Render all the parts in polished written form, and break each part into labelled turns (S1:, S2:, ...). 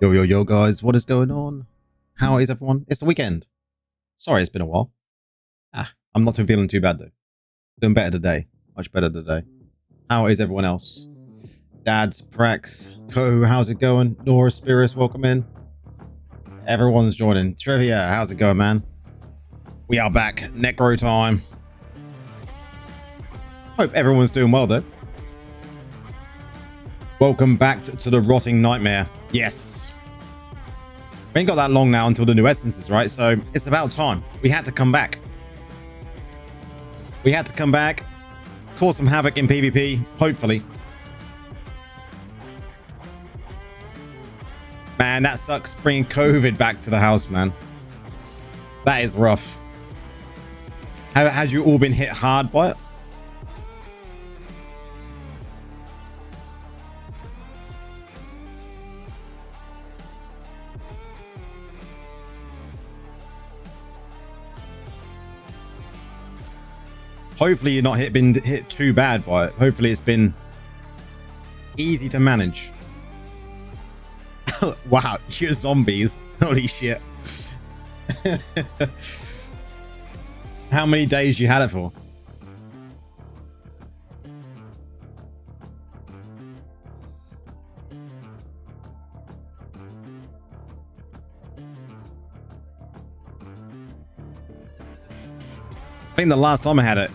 S1: Yo, guys, what is going on? How is everyone? It's the weekend. Sorry, it's been a while. I'm not feeling too bad, though. Doing better today. Much better today. How is everyone else? Dads, Prex, Co, how's it going? Nora, Spirits, welcome in. Everyone's joining. Trivia, how's it going, man? We are back. Necro time. Hope everyone's doing well, though. Welcome back to the rotting nightmare. Yes. We ain't got that long now until the new essences, right? So it's about time. We had to come back. We had to come back, cause some havoc in PvP, hopefully. Man, that sucks bringing COVID back to the house, man. That is rough. Has you all been hit hard by it? Hopefully you're not been hit too bad by it. Hopefully it's been easy to manage. Wow, you're zombies. Holy shit. How many days you had it for? I think the last time I had it,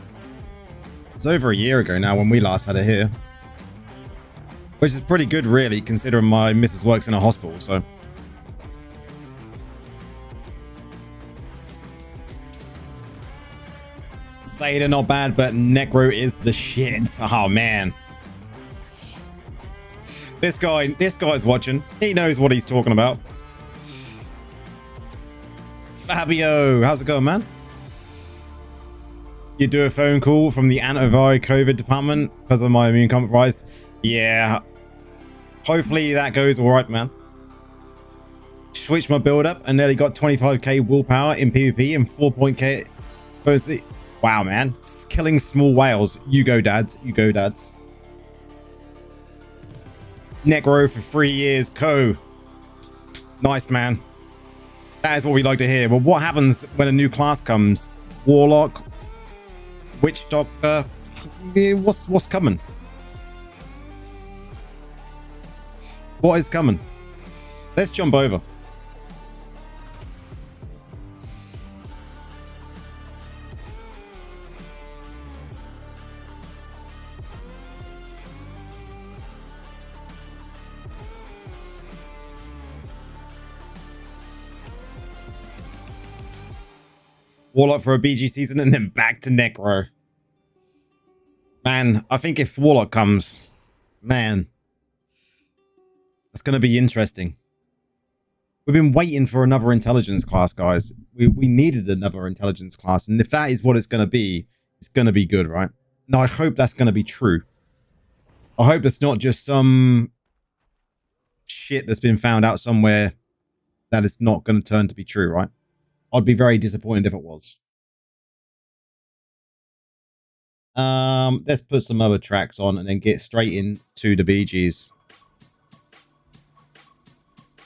S1: it's over a year ago now when we last had it here. Which is pretty good, really, considering my missus works in a hospital, so. Say they're not bad, but Necro is the shit. Oh, man. This guy's watching. He knows what he's talking about. Fabio, how's it going, man? You do a phone call from the antiviral COVID department because of my immune compromise. Yeah. Hopefully that goes all right, man. Switched my build up and nearly got 25k willpower in PvP and 4.k potency. Wow, man. It's killing small whales. You go, dads. You go, dads. Necro for 3 years. Co. Nice, man. That is what we like to hear. But what happens when a new class comes? Warlock? Witch Doctor? What's coming? What is coming? Let's jump over. Warlock for a BG season and then back to Necro. Man, I think if Warlock comes, man, it's going to be interesting. We've been waiting for another intelligence class, guys. We needed another intelligence class. And if that is what it's going to be good, right? Now, I hope that's going to be true. I hope it's not just some shit that's been found out somewhere that is not going to turn to be true, right? I'd be very disappointed if it was. Let's put some other tracks on and then get straight into the BGs.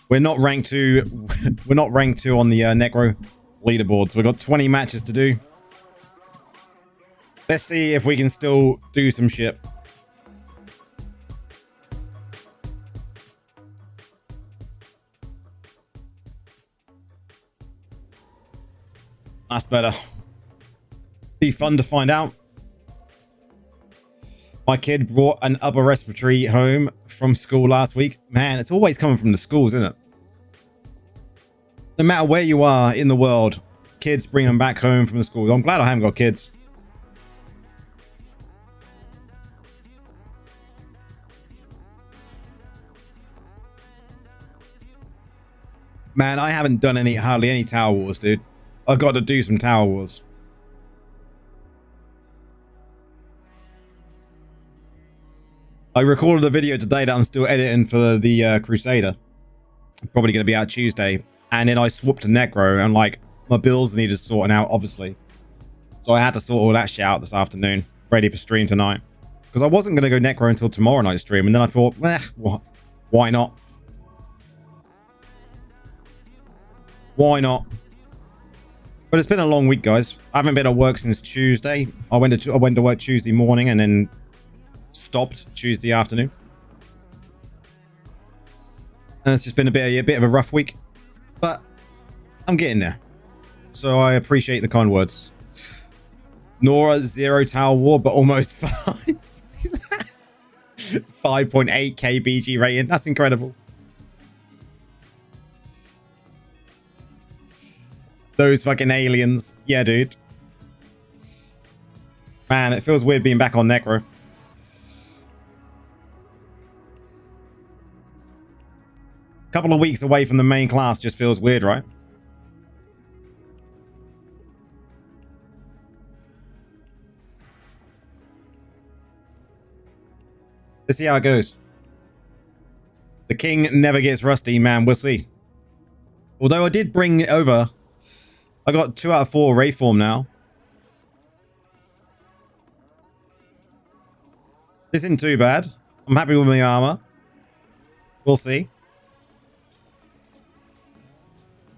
S1: We're not ranked 2. We're not ranked 2 on the Necro leaderboards. We've got 20 matches to do. Let's see if we can still do some shit. That's better. Be fun to find out. My kid brought an upper respiratory home from school last week. Man, it's always coming from the schools, isn't it? No matter where you are in the world, kids bring them back home from the school. I'm glad I haven't got kids. Man, I haven't done hardly any Tower Wars, dude. I've got to do some Tower Wars. I recorded a video today that I'm still editing for the Crusader. Probably going to be out Tuesday. And then I swapped to Necro and like my bills needed sorting out, obviously. So I had to sort all that shit out this afternoon. Ready for stream tonight. Because I wasn't going to go Necro until tomorrow night stream. And then I thought, why not? Why not? But it's been a long week, guys. I haven't been at work since Tuesday. I went to work Tuesday morning and then stopped Tuesday afternoon. And it's just been a bit of a rough week. But I'm getting there. So I appreciate the kind words. Nora, 0 Tower War, but almost 5. 5.8k BG rating. That's incredible. Those fucking aliens. Yeah, dude. Man, it feels weird being back on Necro. Couple of weeks away from the main class just feels weird, right? Let's see how it goes. The king never gets rusty, man. We'll see. Although I did bring it over. I got 2 out of 4 Ray form now. This isn't too bad. I'm happy with my armor. We'll see.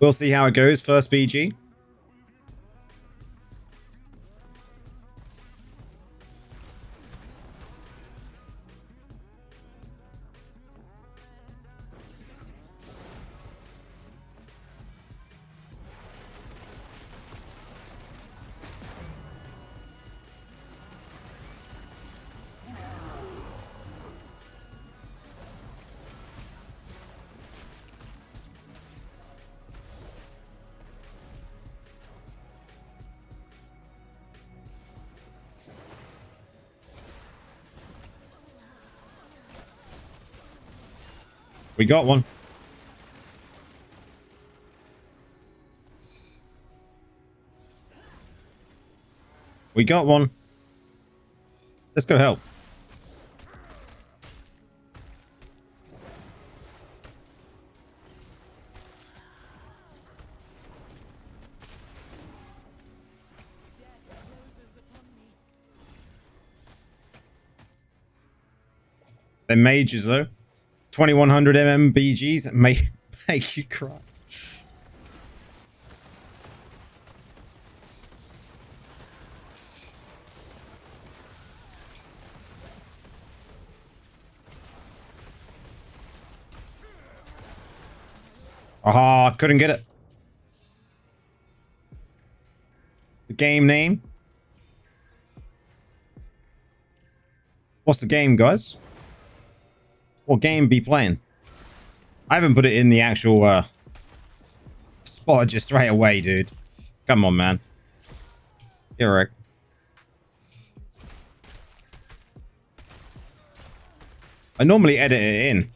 S1: We'll see how it goes. First BG. We got one. We got one. Let's go help. They're mages though. 2100 BGs make you cry. Ah, couldn't get it. The game name. What's the game, guys? What game be playing? I haven't put it in the actual spot just straight away, dude. Come on, man. You're right. I normally edit it in.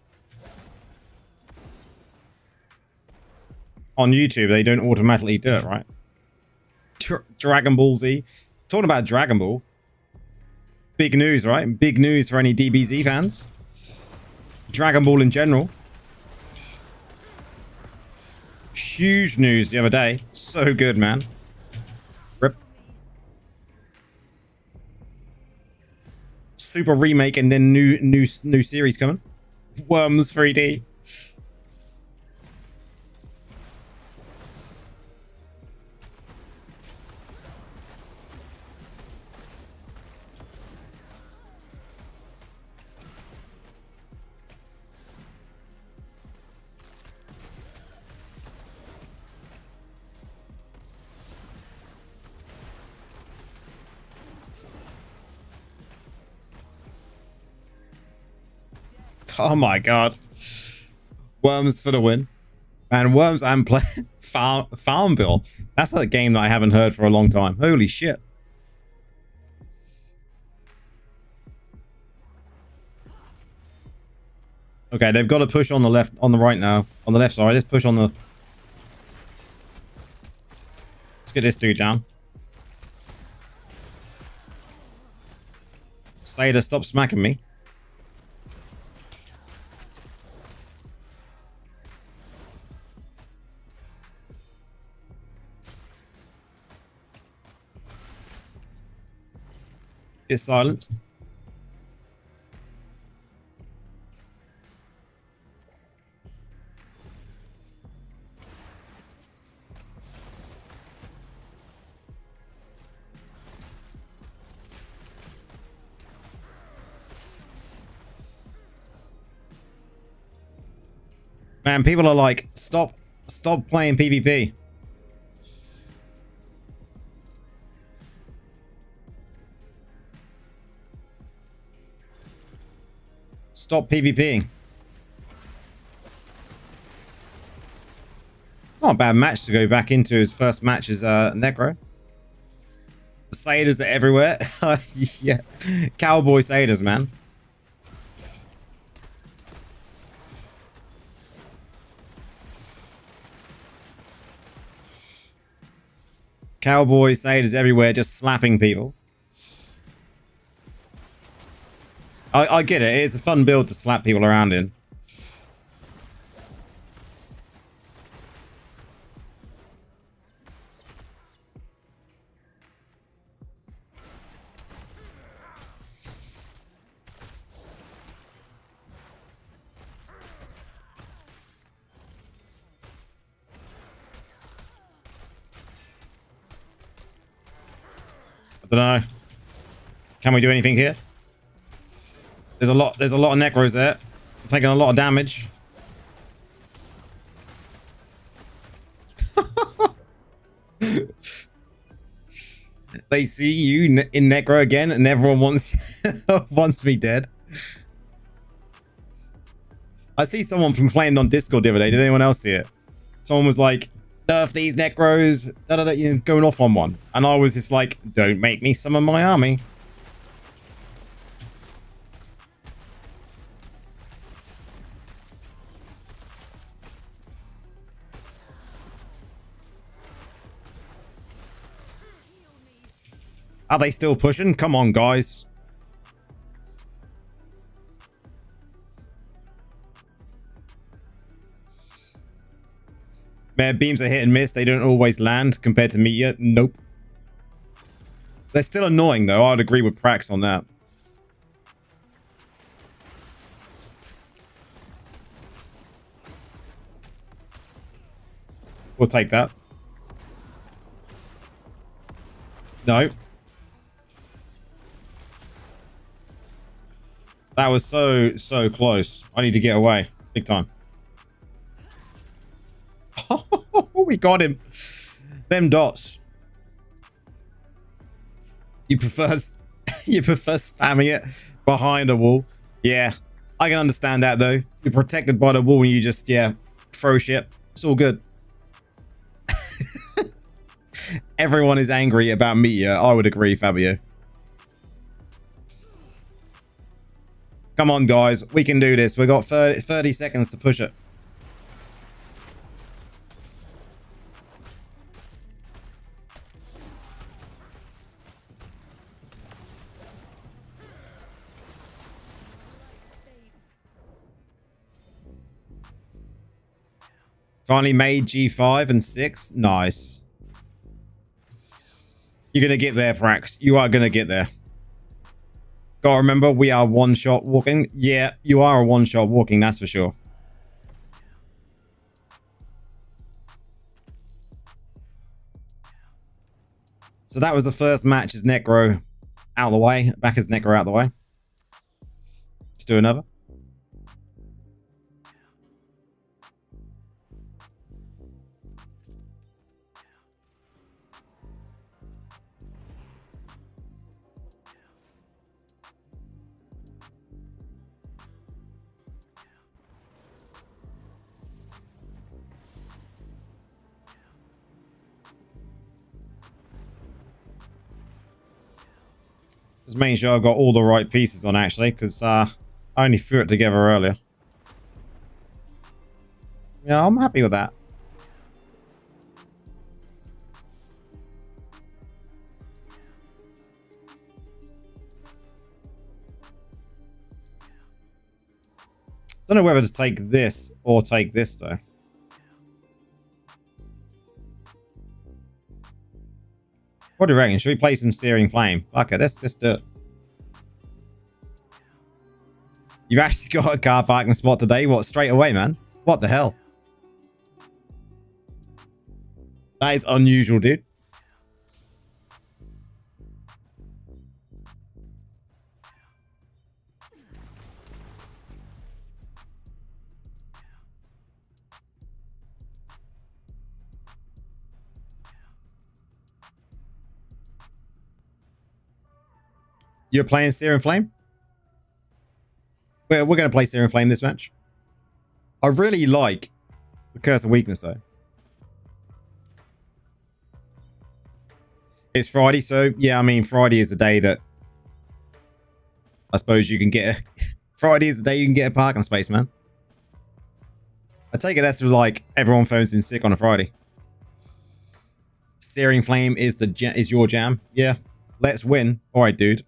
S1: On YouTube, they don't automatically do it, right? Dragon Ball Z. Talking about Dragon Ball. Big news, right? Big news for any DBZ fans. Dragon Ball in general. Huge news the other day. So good, man. Rip. Super remake and then new series coming. Worms 3D. Oh my god. Worms for the win. Man, Worms and Farmville. That's a game that I haven't heard for a long time. Holy shit. Okay, they've got to push on the left, on the right now. On the left side, let's push on the... Let's get this dude down. Slater, stop smacking me. Get silenced. Man, people are like, stop playing PvP. Stop PvPing. It's not a bad match to go back into. His first match is Necro. The Saders are everywhere. Yeah. Cowboy Saders, man. Cowboy Saders everywhere, just slapping people. I get it. It's a fun build to slap people around in. I don't know. Can we do anything here? There's a lot of Necros there. I'm taking a lot of damage. They see you in Necro again and everyone wants wants me dead. I see someone complaining on Discord the other day. Did anyone else see it? Someone was like, nerf these Necros, you know, going off on one. And I was just like, don't make me summon my army. Are they still pushing? Come on, guys. Man, beams are hit and miss. They don't always land compared to Meteor. Nope. They're still annoying, though. I'd agree with Prax on that. We'll take that. No. That was so close. I need to get away. Big time. Oh, we got him. Them dots. You prefer spamming it behind a wall. Yeah, I can understand that though. You're protected by the wall and you just, yeah, throw shit. It's all good. Everyone is angry about Meteor. I would agree, Fabio. Come on, guys. We can do this. We've got 30 seconds to push it. Finally made G5 and 6. Nice. You're going to get there, Prax. You are going to get there. Gotta remember, we are one-shot walking. Yeah, you are a one-shot walking, that's for sure. So that was the first match as Necro out of the way. Back as Necro out of the way. Let's do another. Just making sure I've got all the right pieces on, actually, because I only threw it together earlier. Yeah, I'm happy with that. Don't know whether to take this or take this, though. What do you reckon? Should we play some Searing Flame? Fuck it, let's just do it. You've actually got a car parking spot today? What, straight away, man? What the hell? That is unusual, dude. You're playing Searing Flame? We're going to play Searing Flame this match. I really like the Curse of Weakness, though. It's Friday, so yeah, I mean, Friday is the day that I suppose you can get a... Friday is the day you can get a parking space, man. I take it that's like everyone phones in sick on a Friday. Searing Flame is your jam. Yeah, let's win. All right, dude.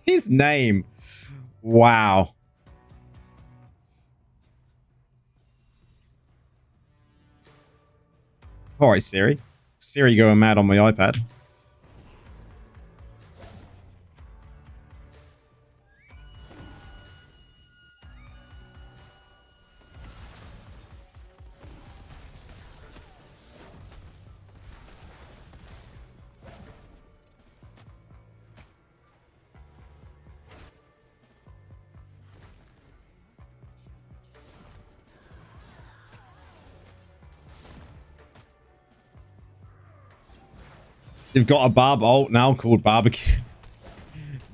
S1: His name. Wow. All right, Siri. Siri going mad on my iPad. You've got a barb alt now called Barbecue.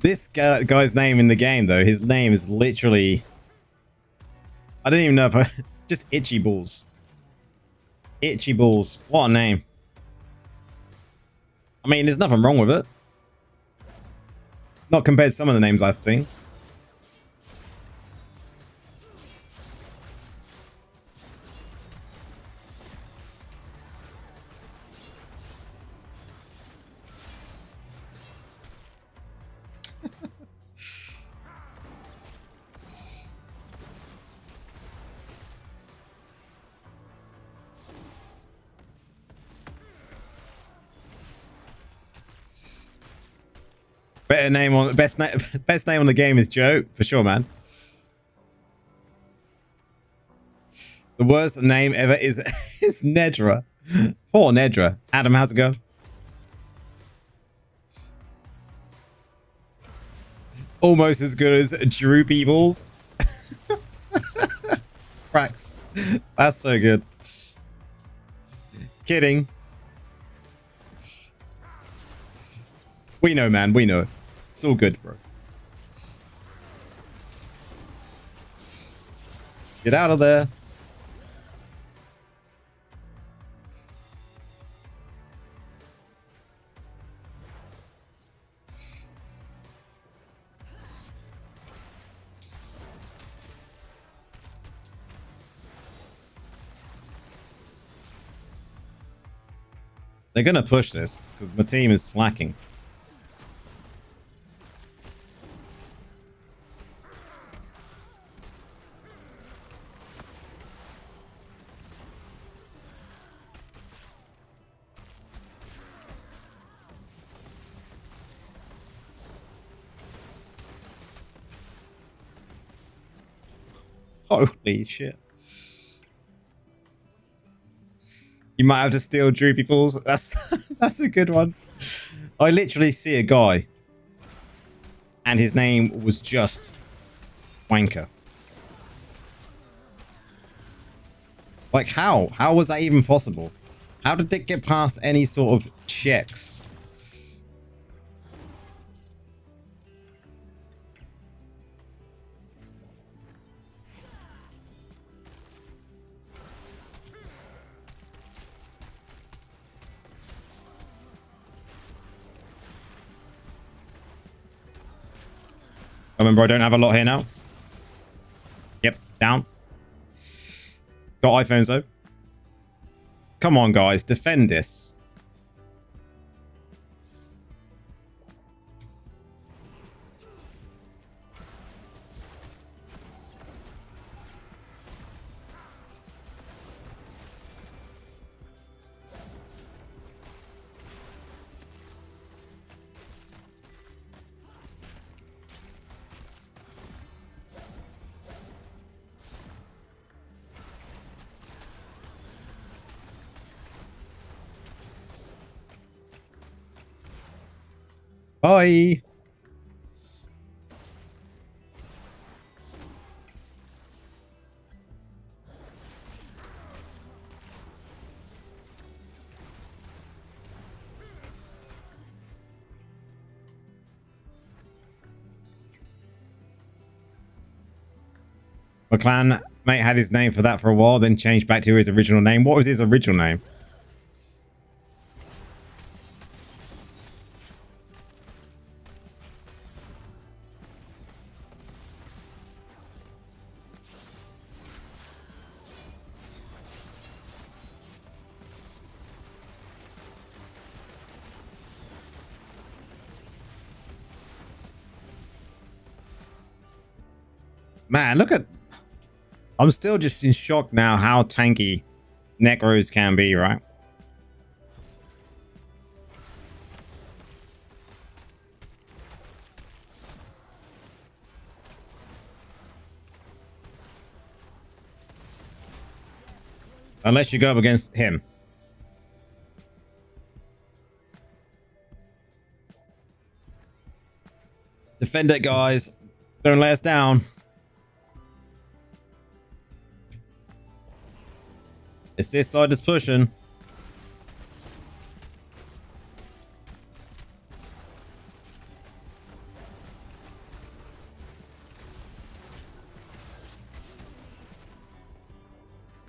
S1: This guy's name in the game, though, his name is literally... I don't even know if I... Just Itchy Balls. Itchy Balls. What a name. I mean, there's nothing wrong with it. Not compared to some of the names I've seen. Better name on best name on the game is Joe for sure, man. The worst name ever is Nedra. Poor Nedra. Adam, how's it going? Almost as good as Droopy Balls. Cracks. That's so good. Kidding. We know, man. We know. It's all good, bro. Get out of there. They're going to push this because my team is slacking. Holy shit. You might have to steal Droopy Balls. That's a good one. I literally see a guy and his name was just Wanker. Like how? How was that even possible? How did it get past any sort of checks? Remember, I don't have a lot here now. Yep, down. Got iPhones though. Come on, guys, defend this. Bye. My clan mate had his name for that for a while, then changed back to his original name. What was his original name? Man, look at... I'm still just in shock now how tanky Necros can be, right? Unless you go up against him. Defend it, guys. Don't let us down. It's this side that's pushing.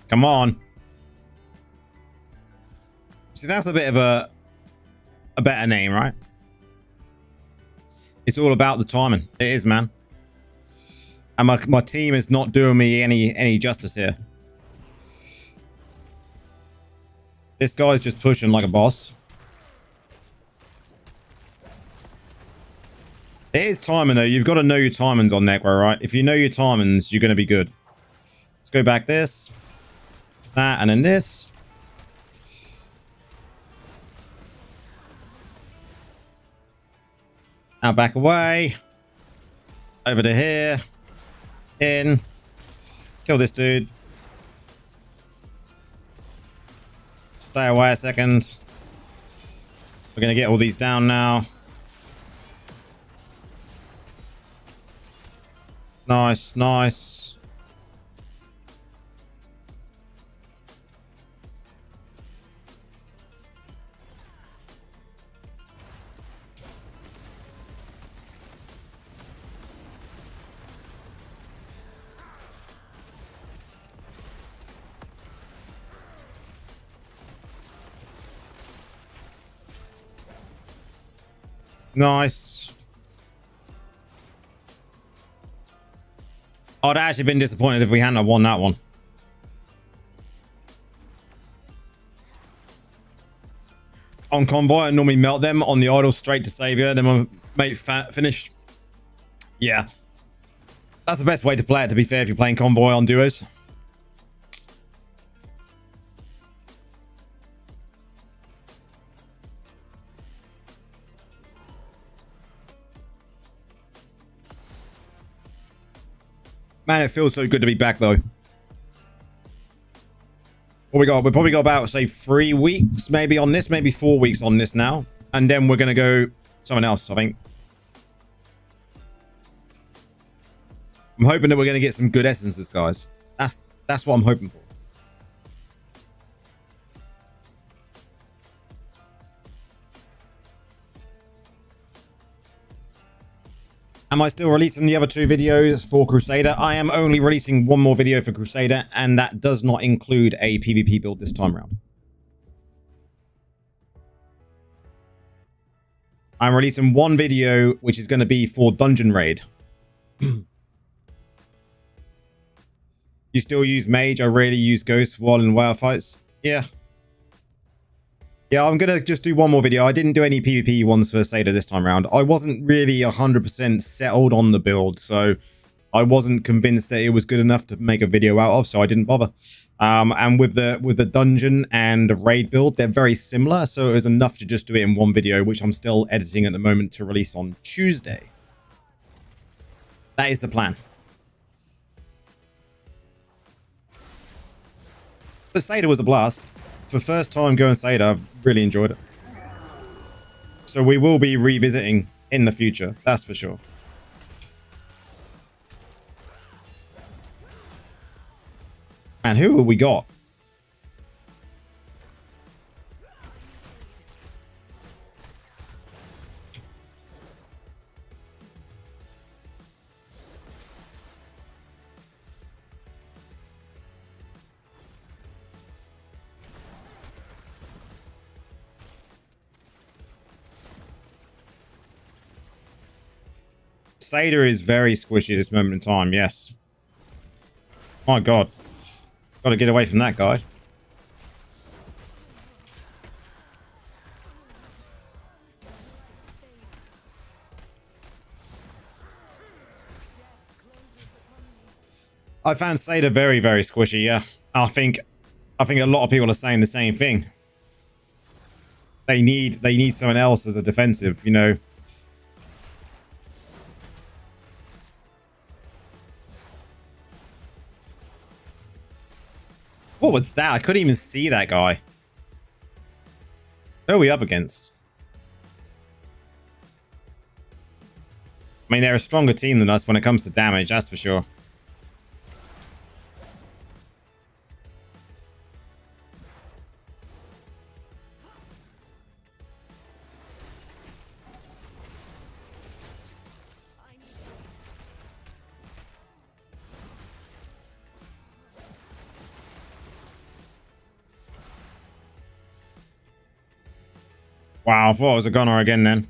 S1: Come on. See, that's a bit of a better name, right? It's all about the timing. It is, man. And my team is not doing me any justice here. This guy's just pushing like a boss. It is timing, though. You've got to know your timings on Necro, right? If you know your timings, you're going to be good. Let's go back this. That, and then this. Now back away. Over to here. In. Kill this dude. Stay away a second. We're going to get all these down now. Nice, nice. Nice. I'd actually been disappointed if we hadn't have won that one. On convoy, I normally melt them on the idle straight to savior. Then my mate finished. Yeah. That's the best way to play it, to be fair, if you're playing convoy on duos. Man, it feels so good to be back, though. What we got? We've probably got about, say, 3 weeks maybe on this, maybe 4 weeks on this now. And then we're going to go someone else, I think. I'm hoping that we're going to get some good essences, guys. That's what I'm hoping for. Am I still releasing the other 2 videos for Crusader? I am only releasing 1 more video for Crusader, and that does not include a PvP build this time around. I'm releasing 1 video, which is going to be for Dungeon Raid. You still use Mage? I rarely use Ghost while in WoW fights. Yeah. Yeah, I'm going to just do 1 more video. I didn't do any PvP ones for Crusader this time around. I wasn't really 100% settled on the build, so I wasn't convinced that it was good enough to make a video out of, so I didn't bother. And with the dungeon and the raid build, they're very similar, so it was enough to just do it in 1 video, which I'm still editing at the moment to release on Tuesday. That is the plan. But Crusader was a blast. For first time going Crusader, I've really enjoyed it. So we will be revisiting in the future, that's for sure. And who have we got? Crusader is very squishy at this moment in time, yes. My god. Gotta get away from that guy. I found Crusader very, very squishy, yeah. I think a lot of people are saying the same thing. They need someone else as a defensive, you know. What was that? I couldn't even see that guy. Who are we up against? I mean, they're a stronger team than us when it comes to damage, that's for sure. Wow, I thought it was a gunner again then.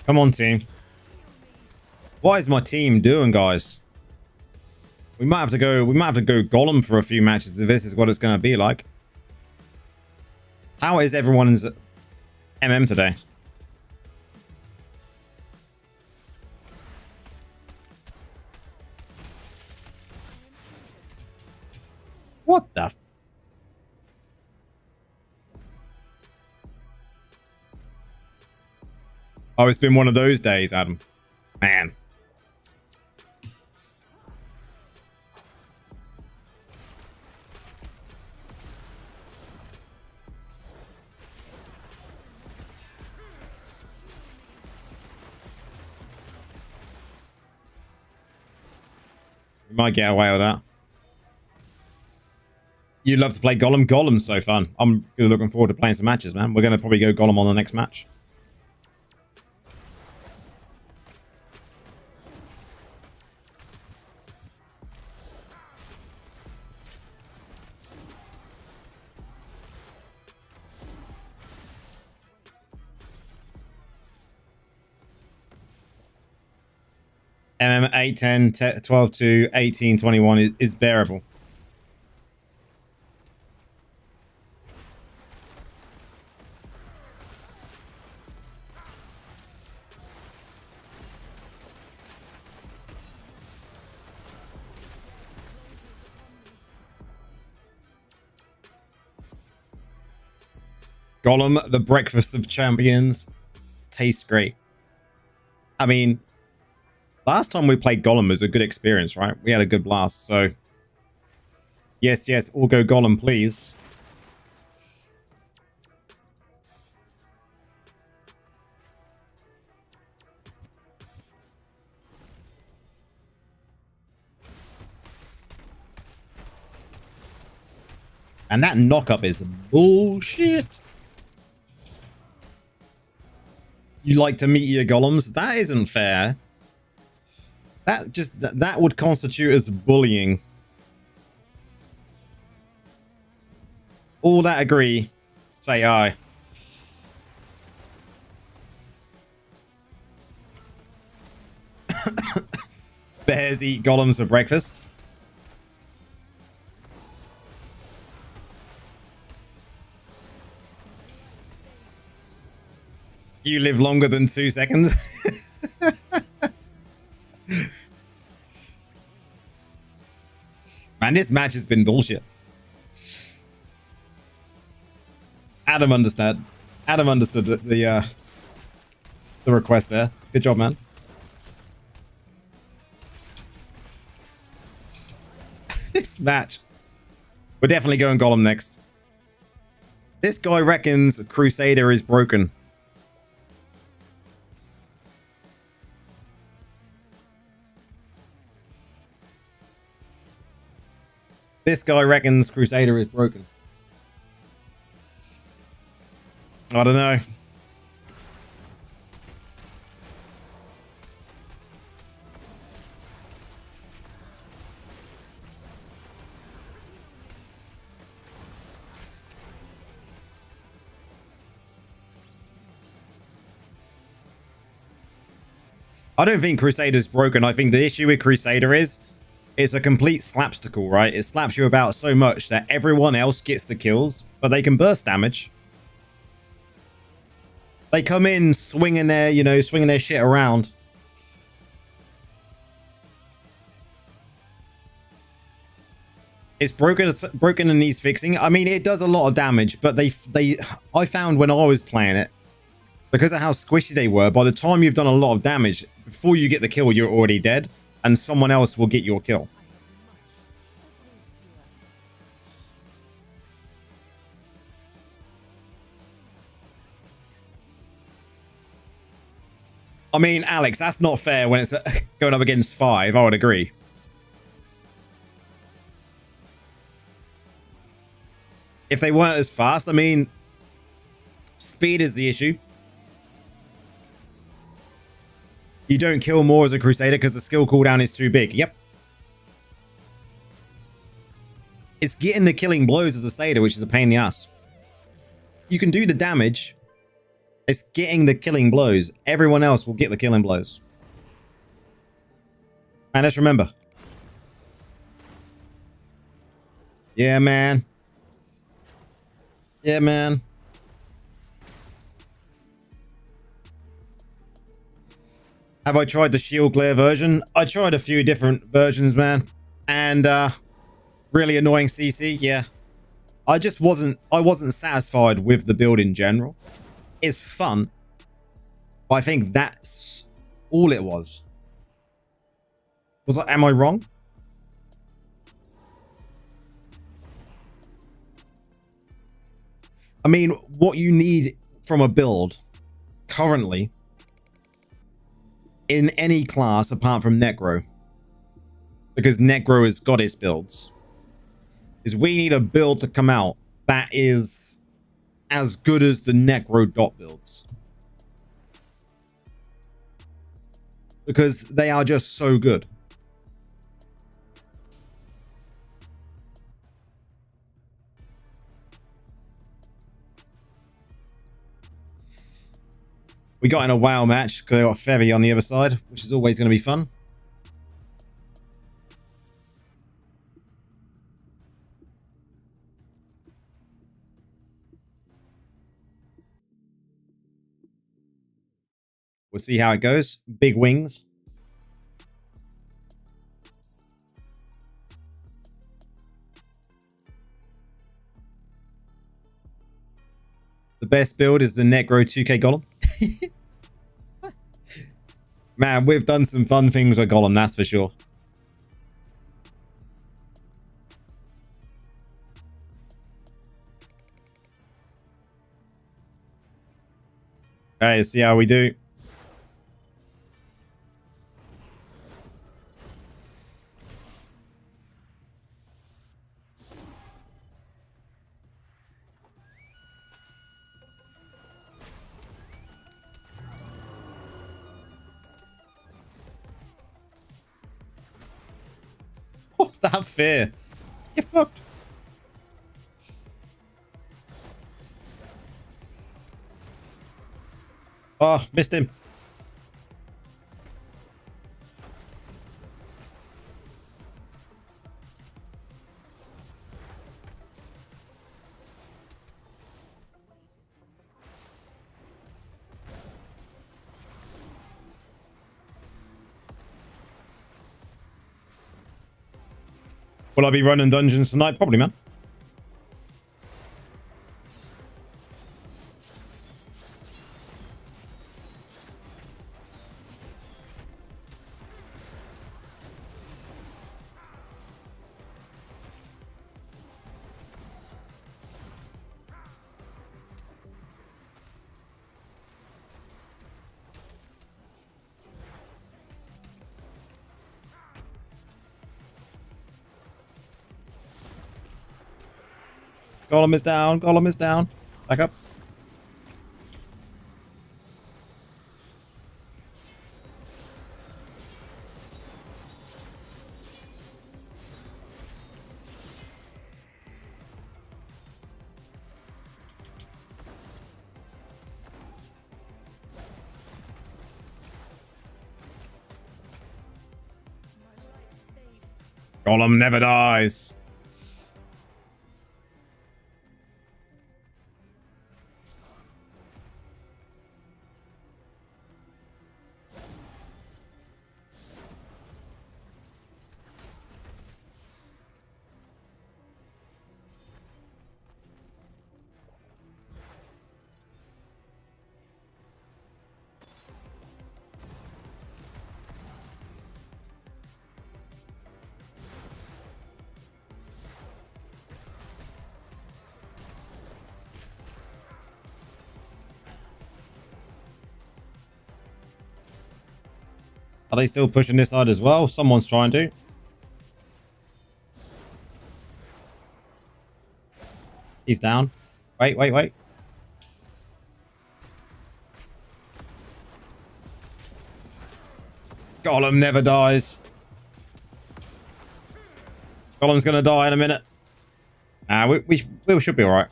S1: Come on, team. What is my team doing, guys? We might have to go Golem for a few matches if this is what it's gonna be like. How is everyone's MM today? What the? Oh, it's been one of those days, Adam. Man. We might get away with that. You'd love to play Golem. Golem's so fun. I'm looking forward to playing some matches, man. We're going to probably go Golem on the next match. MM 8, 10, 12 to 18, 21 is bearable. Golem, the breakfast of champions, tastes great. I mean, last time we played Golem was a good experience, right? We had a good blast, so yes, yes, all go Golem, please. And that knock-up is bullshit. You like to meet your golems? That isn't fair. That would constitute as bullying. All that agree, say aye. Bears eat golems for breakfast. You live longer than 2 seconds. Man, this match has been bullshit. Adam understood. Adam understood the request there. Good job, man. This match. We're definitely going Golem next. This guy reckons Crusader is broken. This guy reckons Crusader is broken. I don't know. I don't think Crusader's broken. I think the issue with Crusader is it's a complete slapstickle, right? It slaps you about so much that everyone else gets the kills, but they can burst damage. They come in swinging their, you know, swinging their shit around. It's broken and needs fixing. I mean, it does a lot of damage, but I found when I was playing it, because of how squishy they were, by the time you've done a lot of damage, before you get the kill, you're already dead, and someone else will get your kill. I mean, Alex, that's not fair when it's going up against 5. I would agree. If they weren't as fast, I mean, speed is the issue. You don't kill more as a Crusader because the skill cooldown is too big. Yep. It's getting the killing blows as a Satyr, which is a pain in the ass. You can do the damage. It's getting the killing blows. Everyone else will get the killing blows. And let's remember. Yeah, man. Yeah, man. Have I tried the shield glare version? I tried a few different versions, man. And really annoying CC, yeah. I wasn't satisfied with the build in general. It's fun. But I think that's all it was. Am I wrong? I mean, what you need from a build currently in any class apart from Necro, because Necro is goddess builds, is we need a build to come out that is as good as the Necro dot builds, because they are just so good. We got in a WoW match because I got Ferry on the other side, which is always going to be fun. We'll see how it goes. Big wings. The best build is the Necro 2k Golem. Man, we've done some fun things with Golem, that's for sure. Okay, let's see how we do. Oh, that fear. You're fucked. Oh, missed him. Will I be running dungeons tonight? Probably, man. Golem is down. Golem is down. Back up. Golem never dies. Are they still pushing this side as well? Someone's trying to. He's down. Wait, wait, wait. Golem never dies. Golem's gonna die in a minute. We should be all right.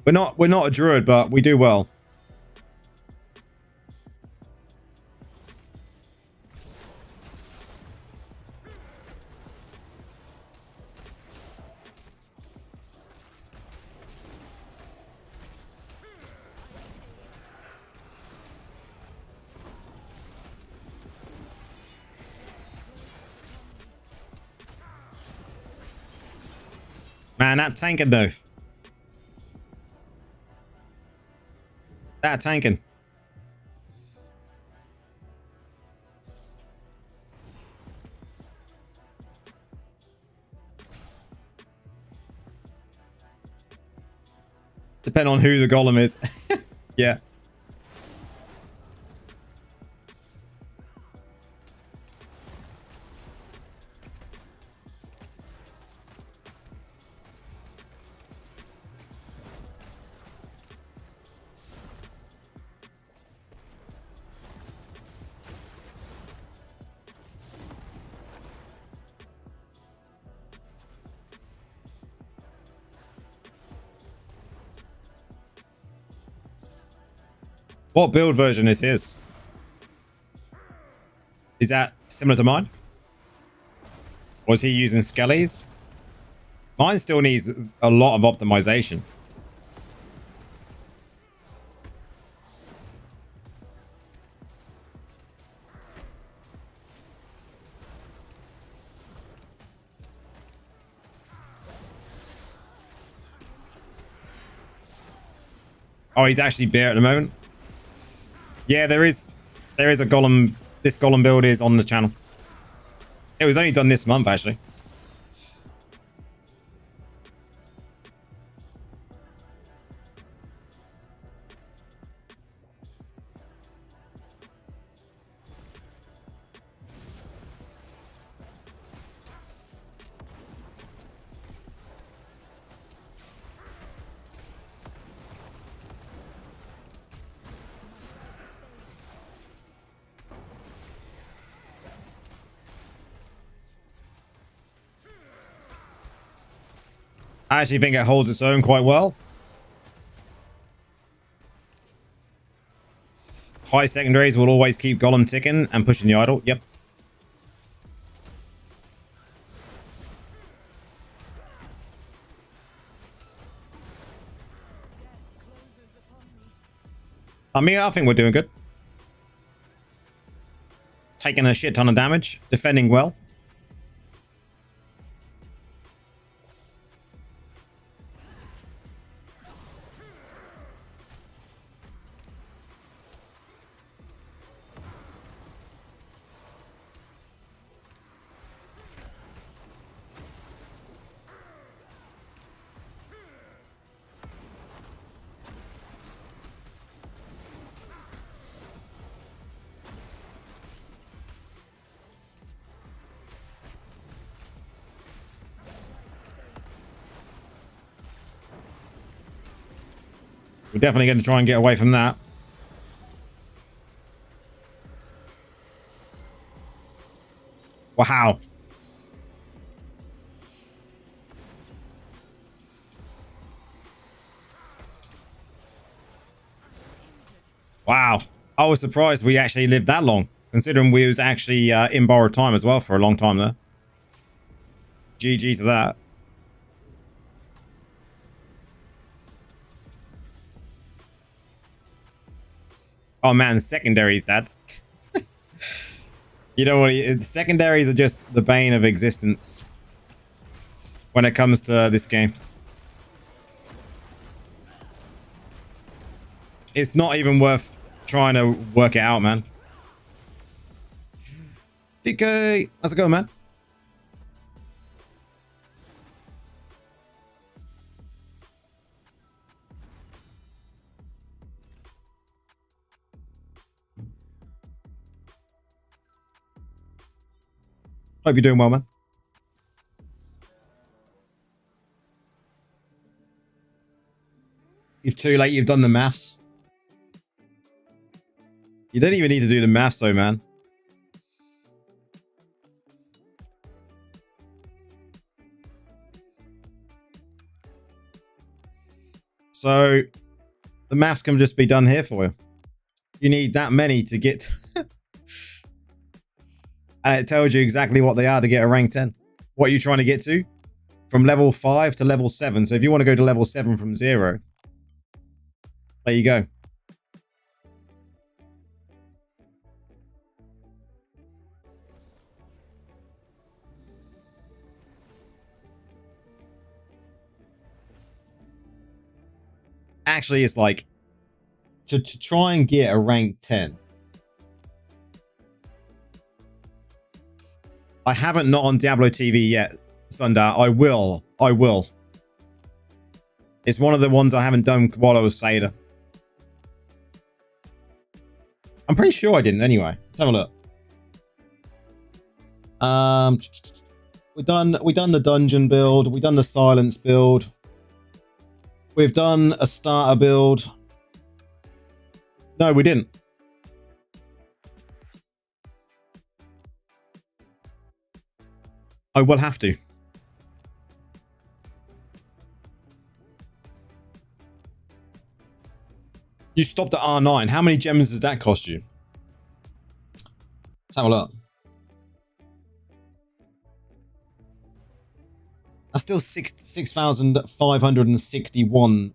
S1: We're not a druid, but we do well. Man, that tanking though. That tanking. Depend on who the golem is. Yeah. What build version is his? Is that similar to mine? Or is he using skellies? Mine still needs a lot of optimization. Oh, he's actually bare at the moment. Yeah, there is a golem. This golem build is on the channel. It was only done this month, actually. I actually think it holds its own quite well. High secondaries will always keep golem ticking and pushing the idol. Yep. I think we're doing good. Taking a shit ton of damage, defending well. We're definitely going to try and get away from that. Wow. Wow. I was surprised we actually lived that long. Considering we was actually in borrowed time as well for a long time there. GG to that. Oh man, secondaries, that's... You know what? Secondaries are just the bane of existence when it comes to this game. It's not even worth trying to work it out, man. DK, how's it going, man? Hope you're doing well, man. You've too late, you've done the maths. You don't even need to do the maths though, man. So the maths can just be done here for you. You need that many to get and it tells you exactly what they are to get a rank 10. What are you trying to get to? From level 5 to level 7. So if you want to go to level 7 from 0, there you go. Actually, it's like to try and get a rank 10. I haven't not on Diablo TV yet, Sundar. I will. It's one of the ones I haven't done while I was Seder. I'm pretty sure I didn't anyway. Let's have a look. We done the dungeon build. We done the silence build. We've done a starter build. No, we didn't. I will have to. You stopped at R9. How many gems does that cost you? Let's have a look. That's still 6,561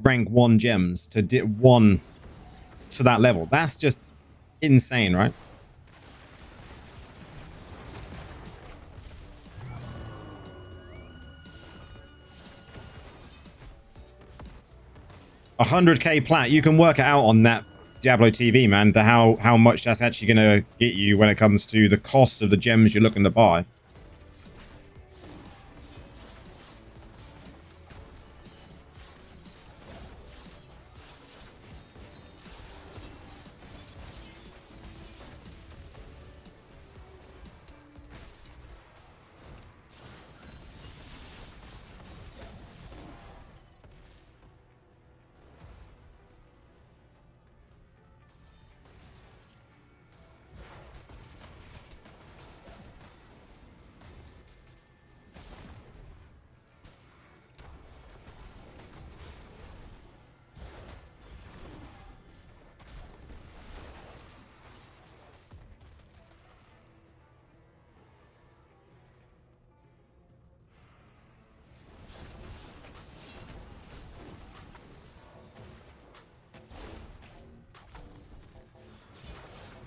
S1: rank 1 gems to dip 1 to that level. That's just insane, right? $100k plat. You can work it out on that Diablo TV, man, to how much that's actually going to get you when it comes to the cost of the gems you're looking to buy.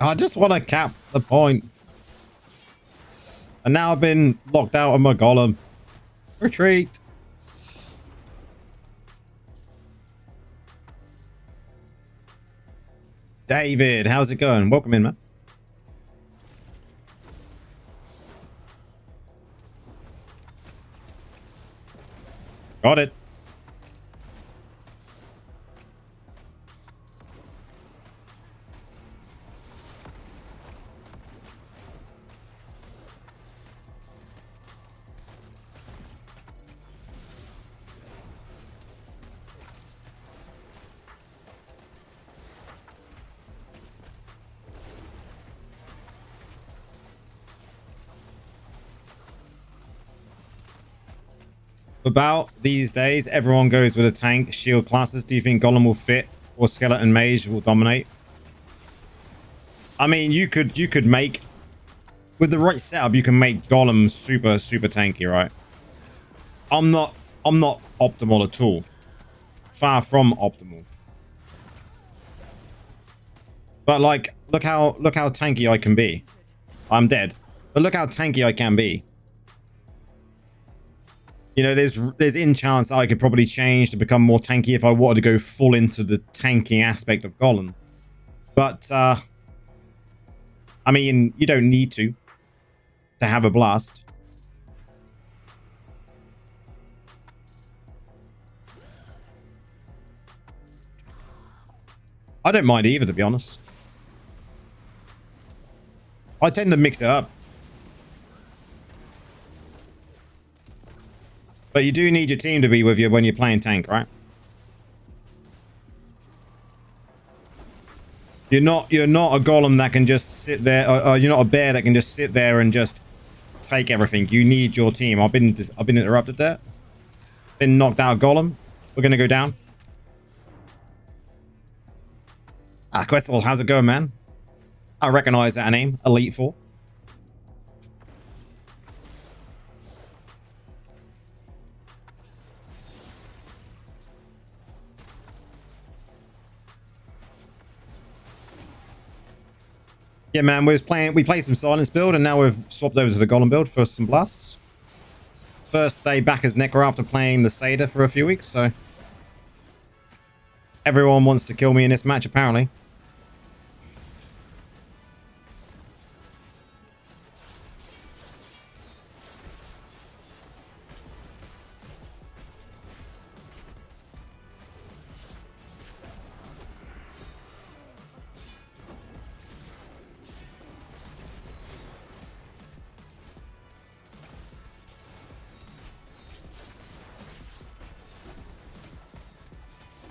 S1: I just want to cap the point. And now I've been locked out of my golem. Retreat. David, how's it going? Welcome in, man. Got it. About these days, everyone goes with a tank, shield classes. Do you think Golem will fit or Skeleton Mage will dominate? I mean, you could make, with the right setup, you can make Golem super tanky, right? I'm not optimal at all. Far from optimal. But like, look how tanky I can be. I'm dead. But look how tanky I can be. You know, there's in chance I could probably change to become more tanky if I wanted to go full into the tanking aspect of Golem. But I mean, you don't need to have a blast. I don't mind either, to be honest. I tend to mix it up. But you do need your team to be with you when you're playing tank, right? You're not a golem that can just sit there, or you're not a bear that can just sit there and just take everything. You need your team. I've been interrupted there. Been knocked out, golem. We're gonna go down. Ah, Questel, how's it going, man? I recognize that name, Elite 4. Yeah, man, we played some Silence build, and now we've swapped over to the Golem build for some blasts. First day back as Necro after playing the Crusader for a few weeks, so... Everyone wants to kill me in this match, apparently.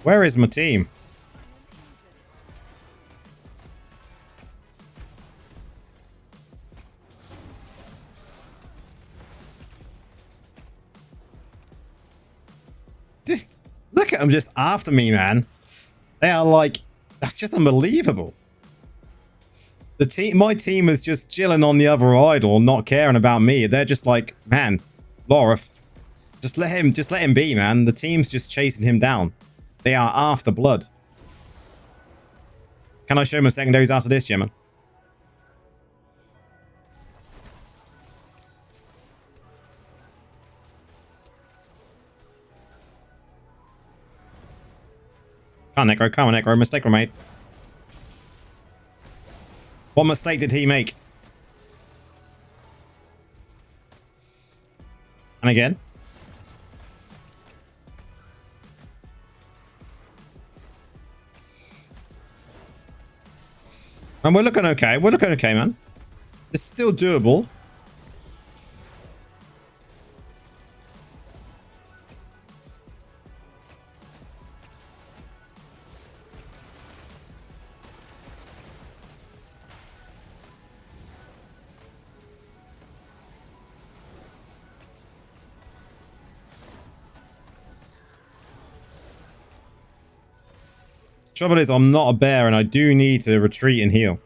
S1: Where is my team? Just look at them just after me, man. They are like, that's just unbelievable. My team is just chilling on the other idol, not caring about me. They're just like, man, Laura, just let him be, man. The team's just chasing him down. They are after blood. Can I show my secondaries after this, Gemma? Come on, Necro. Come on, Necro. Mistake made. What mistake did he make? And again. And we're looking okay. We're looking okay, man. It's still doable. Trouble is, I'm not a bear, and I do need to retreat and heal.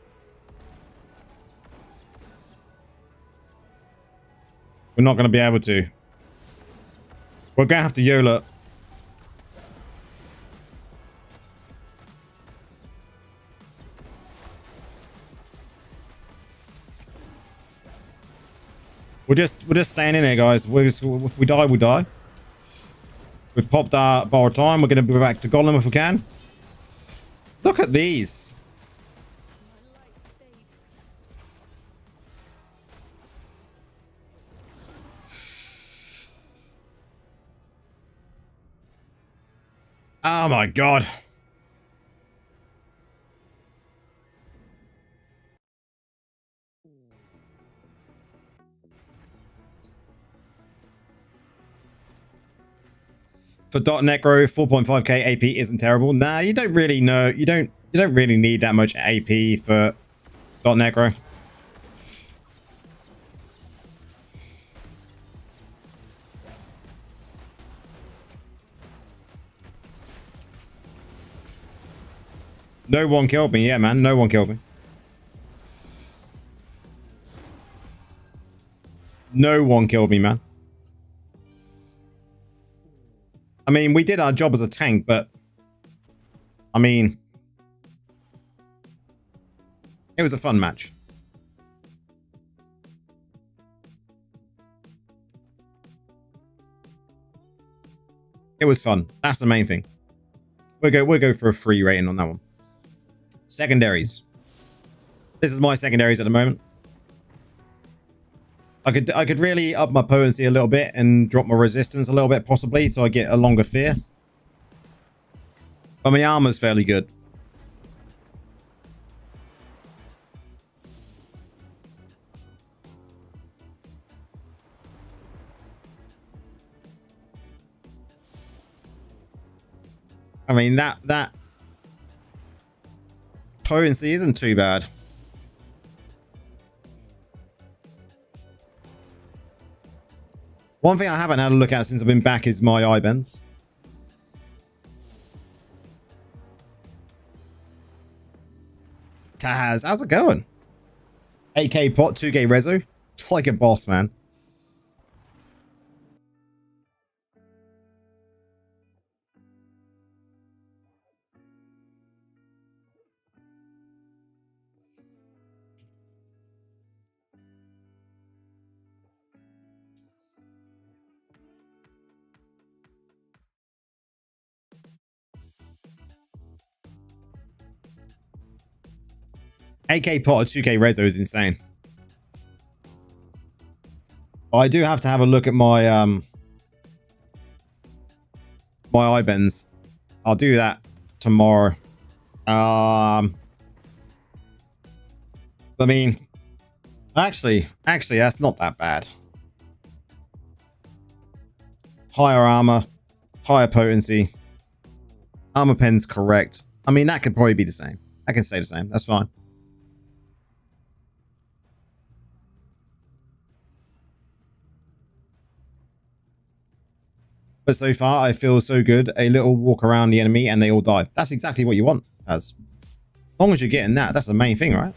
S1: We're not going to be able to. We're going to have to YOLO. We're just staying in here, guys. If we die, we die. We've popped our bar time. We're going to go back to Golem if we can. Look at these. Oh my god. For .Necro, 4.5k AP isn't terrible. Nah, you don't really know. You don't really need that much AP for .Necro. No one killed me. Yeah, man. No one killed me. No one killed me, man. I mean, we did our job as a tank, but I mean, it was a fun match. It was fun. That's the main thing. We'll go for a 3 rating on that one. Secondaries. This is my secondaries at the moment. I could really up my potency a little bit and drop my resistance a little bit possibly, so I get a longer fear. But my armor's fairly good. I mean, that potency isn't too bad. One thing I haven't had a look at since I've been back is my I-bends. Taz, how's it going? 8k pot, 2k rezo. Like a boss, man. AK pot or 2k rezo is insane. I do have to have a look at my my I-bends. I'll do that tomorrow. I mean, actually that's not that bad. Higher armor, higher potency, armor pen's correct. I mean, that could probably be the same. I can stay the same. That's fine. But so far, I feel so good. A little walk around the enemy and they all die. That's exactly what you want, as long as you're getting that, that's the main thing, right?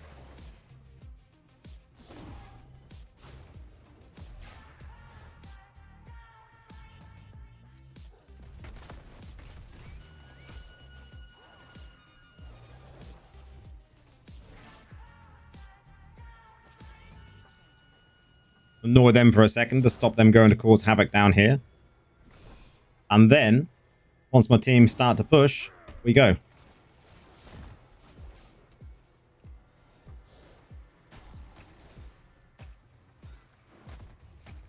S1: Ignore them for a second to stop them going to cause havoc down here. And then, once my team start to push, we go.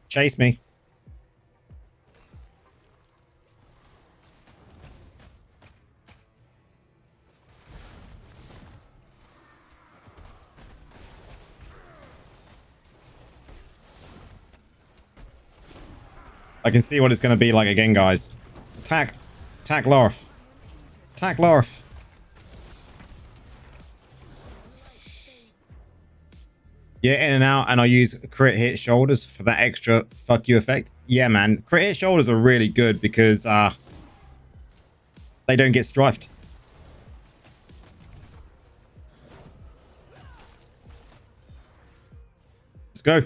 S1: Chase me. I can see what it's going to be like again, guys. Attack. Attack Lorf. Attack Lorf. Yeah, in and out, and I use crit hit shoulders for that extra fuck you effect. Yeah, man. Crit hit shoulders are really good because they don't get strifed. Let's go.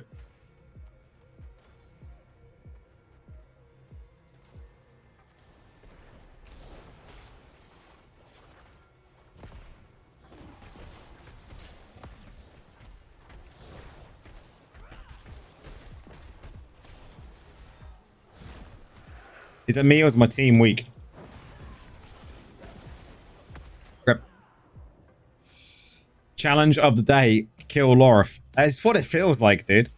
S1: Is it me or is my team weak? Rep. Challenge of the day. Kill Lorf. That's what it feels like, dude.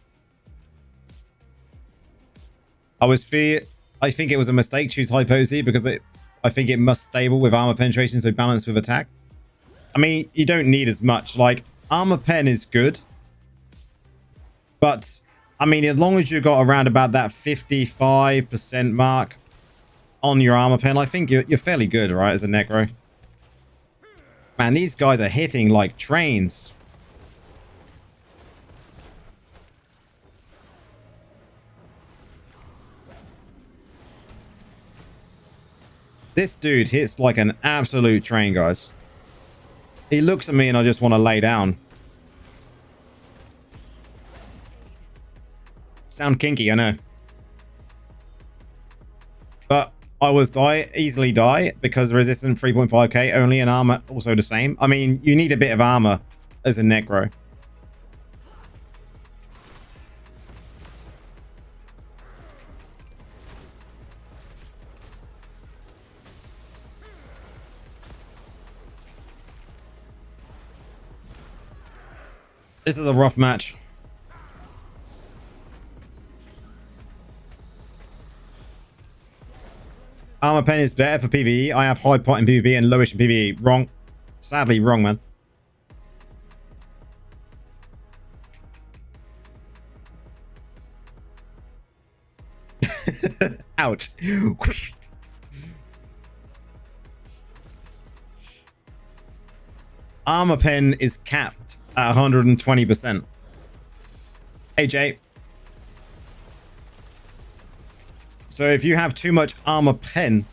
S1: I think it was a mistake to choose high potency because I think it must stable with armor penetration, so balance with attack. I mean, you don't need as much. Like, armor pen is good. But, I mean, as long as you got around about that 55% mark on your armor pen, I think you're fairly good, right, as a Necro. Man, these guys are hitting like trains. This dude hits like an absolute train, guys. He looks at me and I just want to lay down. Sound kinky, I know. But I was easily die because resistance 3.5k only and armor also the same. I mean, you need a bit of armor as a Necro. This is a rough match. Armor pen is better for PvE. I have high pot in PvP and lowish in PvE. Wrong. Sadly, wrong, man. Ouch. Armor pen is capped at 120%. Hey, Jay. So if you have too much armor pen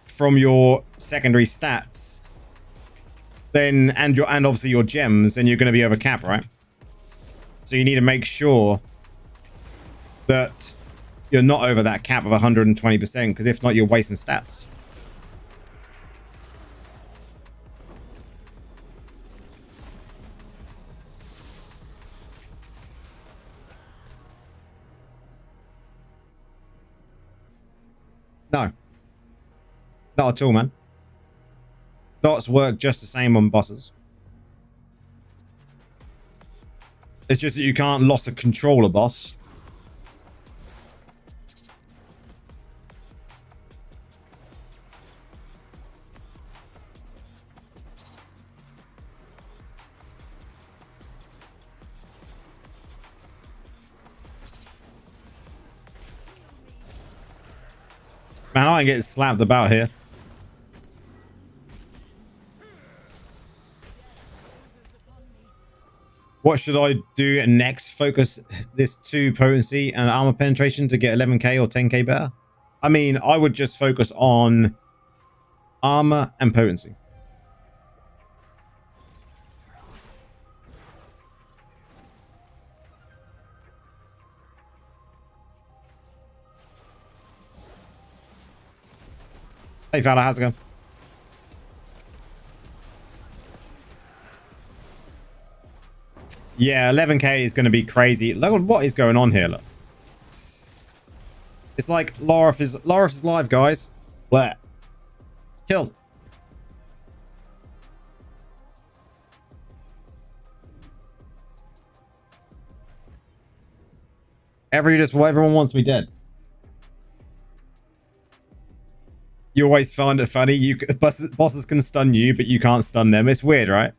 S1: from your secondary stats, then and obviously your gems, then you're going to be over cap, right? So you need to make sure that you're not over that cap of 120%, because if not, you're wasting stats. No. Not at all, man. Dots work just the same on bosses. It's just that you can't loss a controller boss. Man, I get slapped about here. What should I do next? Focus this to potency and armor penetration to get 11k or 10k better? I mean, I would just focus on armor and potency. Hey fella, how's it going? Yeah, 11k is going to be crazy. Look at what is going on here. Look, it's like Larif is live, guys. Blah. Kill. Everyone wants me dead. You always find it funny. Bosses can stun you, but you can't stun them. It's weird, right?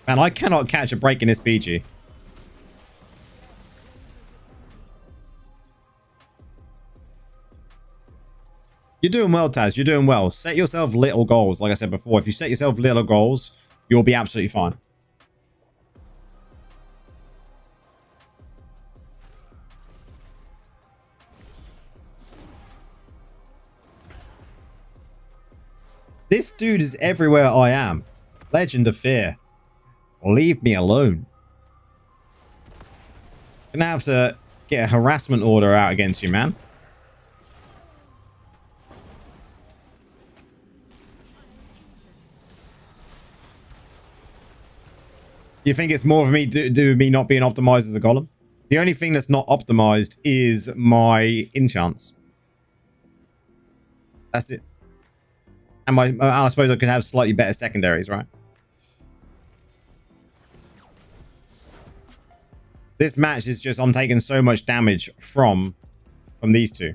S1: Man, I cannot catch a break in this BG. You're doing well, Taz. You're doing well. Set yourself little goals. Like I said before, if you set yourself little goals, you'll be absolutely fine. This dude is everywhere I am. Legend of Fear. Leave me alone. Gonna have to get a harassment order out against you, man. You think it's more of me do me not being optimized as a golem? The only thing that's not optimized is my enchants. That's it. And I suppose I could have slightly better secondaries, right? This match is just, I'm taking so much damage from these two.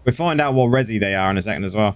S1: We'll find out what resi they are in a second as well.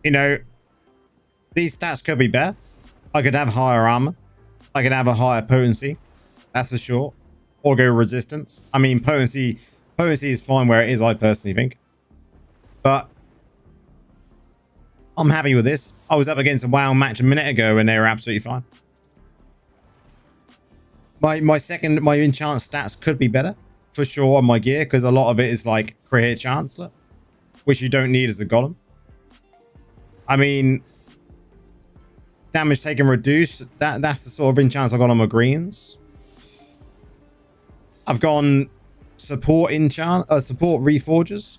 S1: You know, these stats could be better. I could have higher armor. I could have a higher potency. That's for sure. Or go resistance. I mean, potency is fine where it is, I personally think. But I'm happy with this. I was up against a WoW match a minute ago and they were absolutely fine. My enchant stats could be better for sure on my gear, because a lot of it is like Create Chancellor, which you don't need as a golem. I mean, damage taken reduced. That's the sort of enchants I got on my greens. I've gone support support reforgers.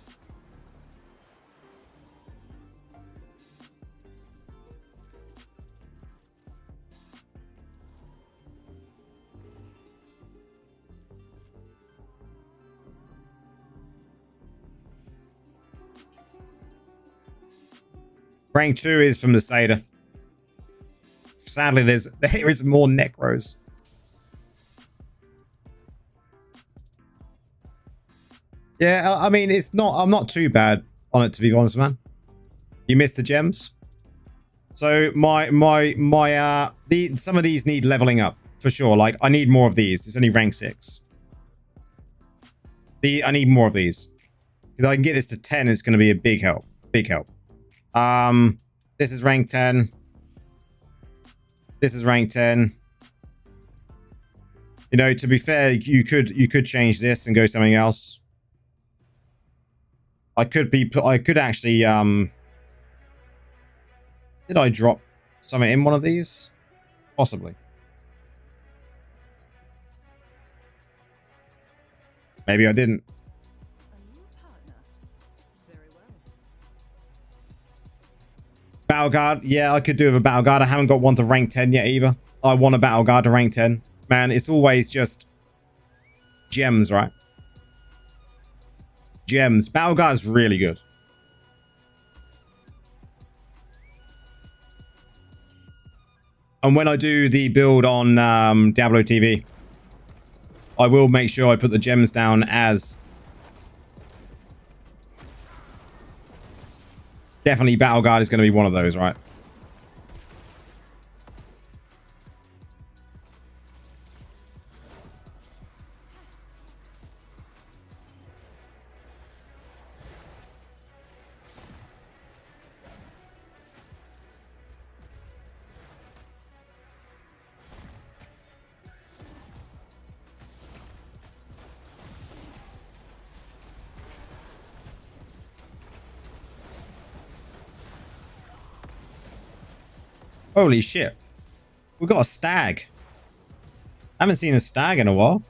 S1: Rank 2 is from the Crusader. Sadly, there is more Necros. Yeah, I mean, I'm not too bad on it, to be honest, man. You missed the gems. So some of these need leveling up for sure. Like, I need more of these. It's only rank 6. I need more of these. If I can get this to 10, it's going to be a big help. Big help. This is rank 10. This is rank 10. You know, to be fair, you could change this and go something else. I could actually, did I drop something in one of these? Possibly. Maybe I didn't. Battle Guard, yeah, I could do with a Battle Guard. I haven't got one to rank 10 yet either. I want a Battle Guard to rank 10. Man, it's always just gems, right? Gems. Battle Guard is really good. And when I do the build on Diablo TV, I will make sure I put the gems down as... Definitely Battle Guard is going to be one of those, right? Holy shit. We've got a stag. I haven't seen a stag in a while.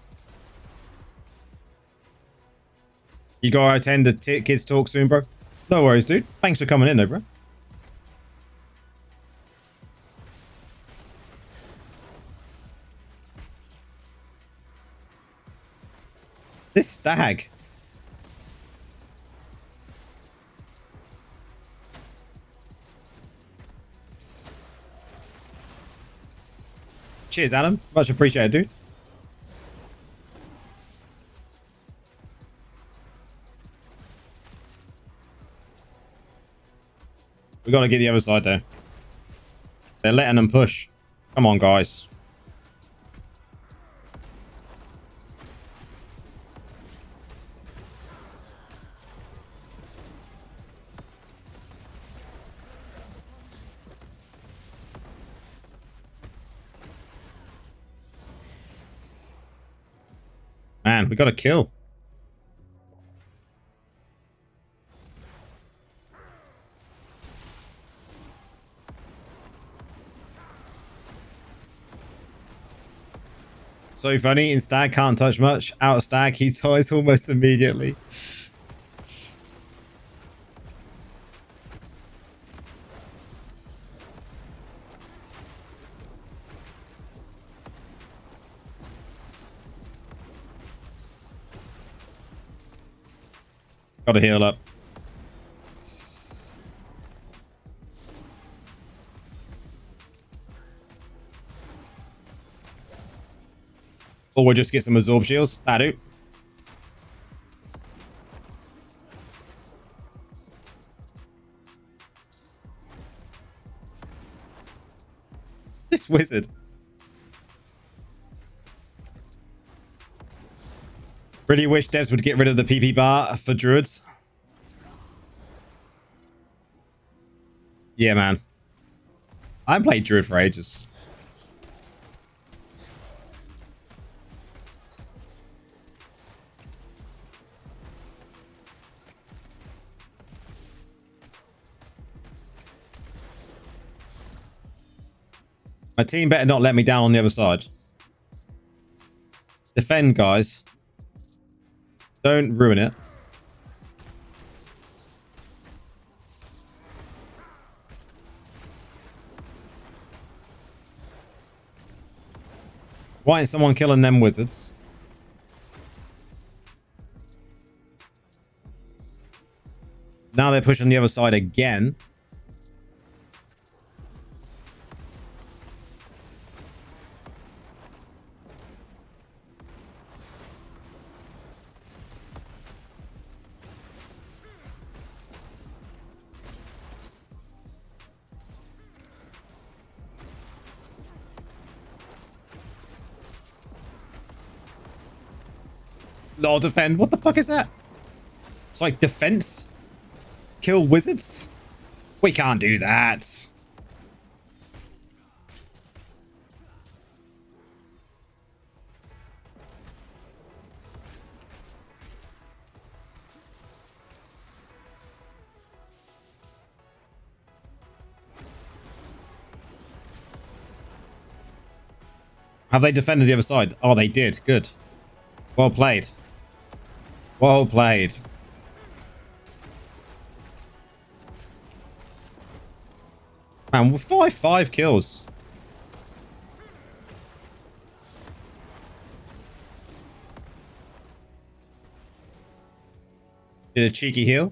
S1: You gotta attend a kids talk soon, bro. No worries, dude. Thanks for coming in, though, bro. This stag. Cheers, Adam. Much appreciated, dude. We gotta get the other side there. They're letting them push. Come on, guys. Man, we got a kill. So funny, in stag can't touch much. Out of stag, he dies almost immediately. Gotta heal up. Or we'll just get some absorb shields. That'll do. This wizard. Really wish devs would get rid of the PP bar for druids. Yeah, man. I haven't played druid for ages. My team better not let me down on the other side. Defend, guys. Don't ruin it. Why ain't someone killing them wizards? Now they're pushing the other side again. No, defend. What the fuck is that? It's like defense. Kill wizards. We can't do that. Have they defended the other side? Oh, they did. Good. Well played. Well played. Man, 5 kills. Did a cheeky heal.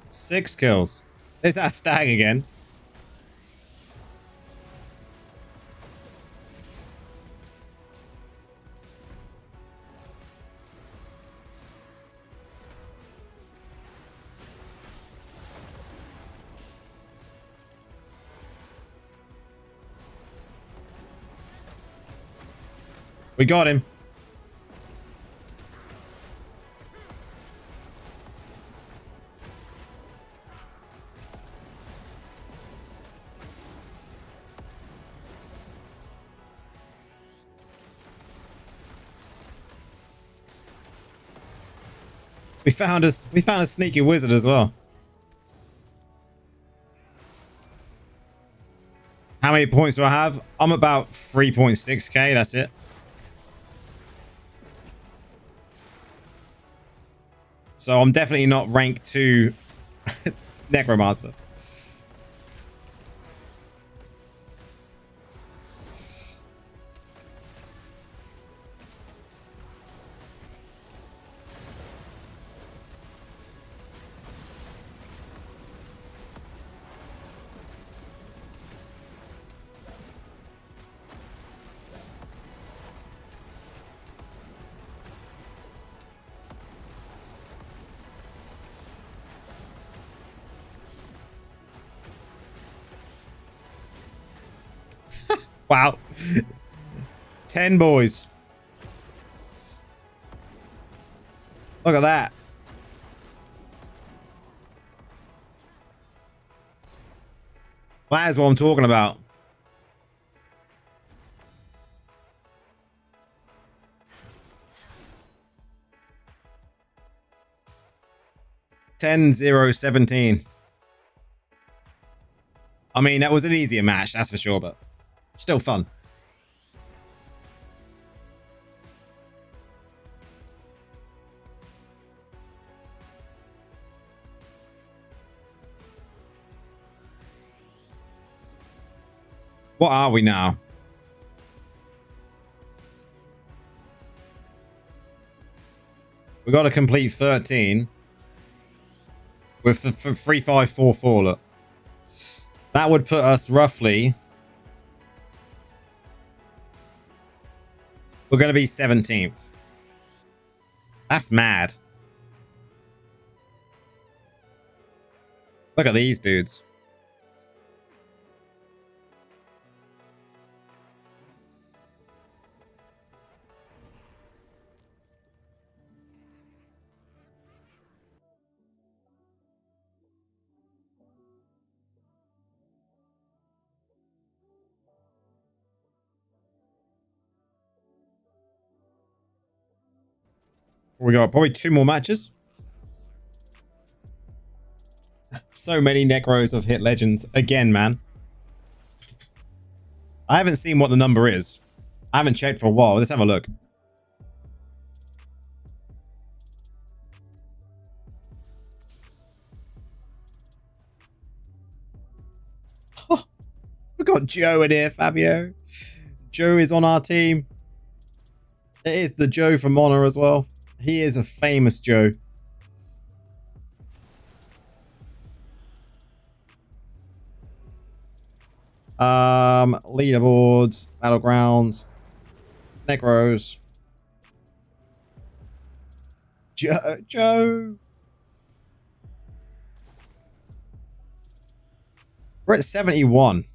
S1: Six kills. There's that stag again. We got him. We found a sneaky wizard as well. How many points do I have? I'm about 3.6k, that's it. So I'm definitely not rank 2 Necromancer. Wow. 10 boys. Look at that. That is what I'm talking about. Ten 0-17. I mean, that was an easier match, that's for sure, but still fun. What are we now? We got to complete 13 with the 3-5-4-4. Look, that would put us roughly We're going to be 17th. That's mad. Look at these dudes. We got probably 2 more matches. So many Necros have hit Legends again, man. I haven't seen what the number is. I haven't checked for a while. Let's have a look. Oh, we got Joe in here, Fabio. Joe is on our team. It is the Joe from Honor as well. He is a famous Joe. Leaderboards, Battlegrounds, Necros. Joe. We're at 71.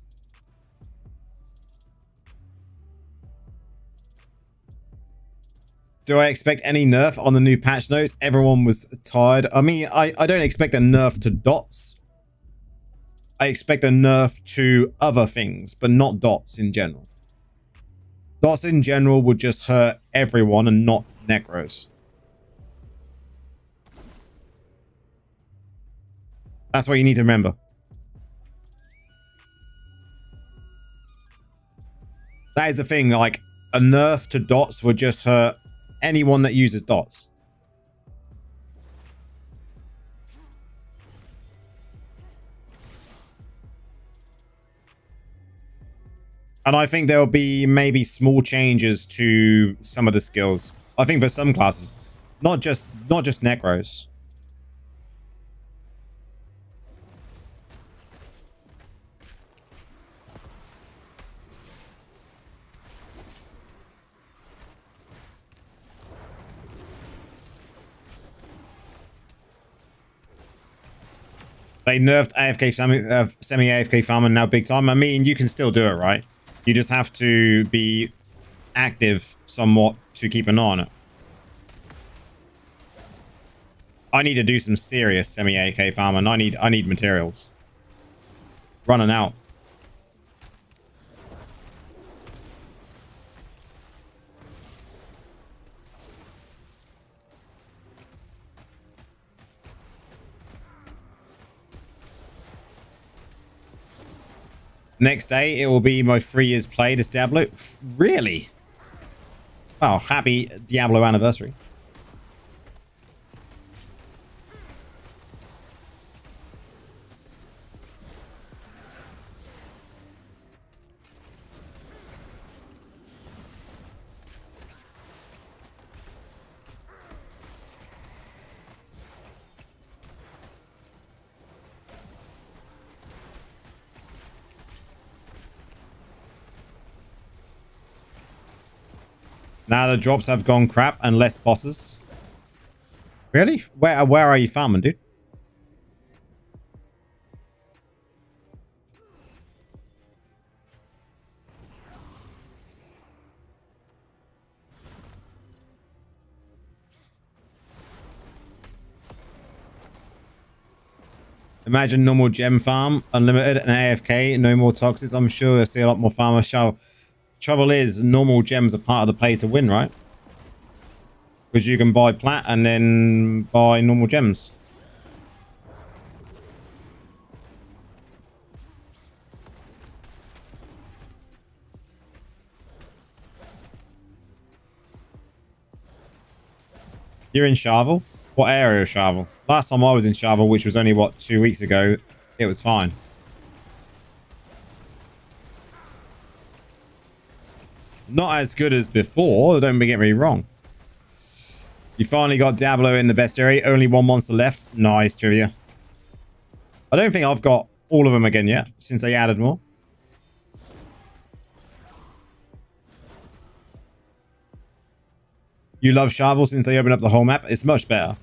S1: Do I expect any nerf on the new patch notes? Everyone was tired. I mean, I don't expect a nerf to dots. I expect a nerf to other things, but not dots in general. Dots in general would just hurt everyone and not Necros. That's what you need to remember. That is the thing, like, a nerf to dots would just hurt anyone that uses dots. And I think there'll be maybe small changes to some of the skills. I think for some classes, not just Necros. They nerfed AFK semi-AFK farming now big time. I mean, you can still do it, right? You just have to be active somewhat to keep an eye on it. I need to do some serious semi-AFK farming. I need materials. Running out. Next day, it will be my 3 years played as Diablo. Really? Oh, happy Diablo anniversary. Now the drops have gone crap and less bosses. Really? Where are you farming, dude? Imagine normal gem farm, unlimited and AFK, no more toxics. I'm sure you'll see a lot more farmers show. Trouble is, normal gems are part of the play to win, right? Because you can buy plat and then buy normal gems. You're in Charvel? What area of Charvel? Last time I was in Charvel, which was only, what, 2 weeks ago, it was fine. Not as good as before, don't get me wrong. You finally got Diablo in the best area. Only 1 monster left. Nice trivia. I don't think I've got all of them again yet, since they added more. You love Shovel since they opened up the whole map? It's much better.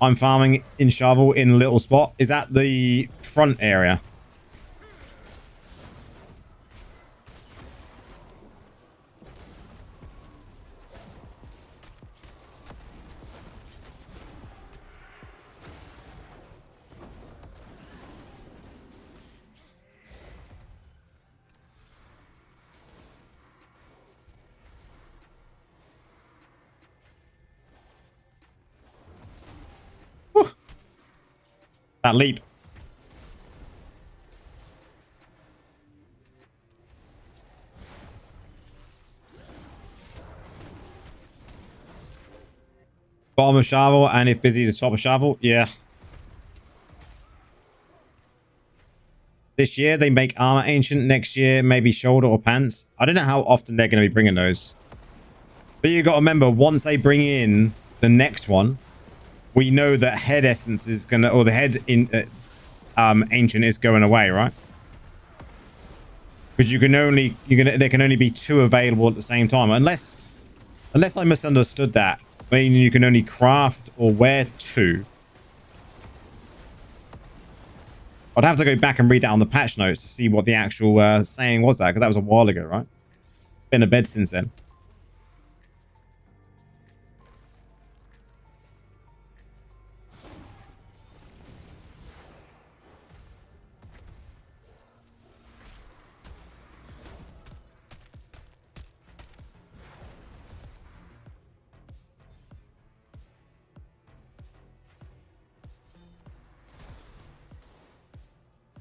S1: I'm farming in Shovel in a little spot. Is that the front area? Whew. That leap. Bottom of Shovel, and if busy, the top of Shovel. Yeah. This year, they make armor ancient. Next year, maybe shoulder or pants. I don't know how often they're going to be bringing those. But you got to remember, once they bring in the next one, we know that head essence is going to, or the head in ancient is going away, right? Because you can only, there can only be 2 available at the same time. Unless I misunderstood that. Meaning you can only craft or wear 2. I'd have to go back and read that on the patch notes to see what the actual saying was, that because that was a while ago, right? Been to bed since then.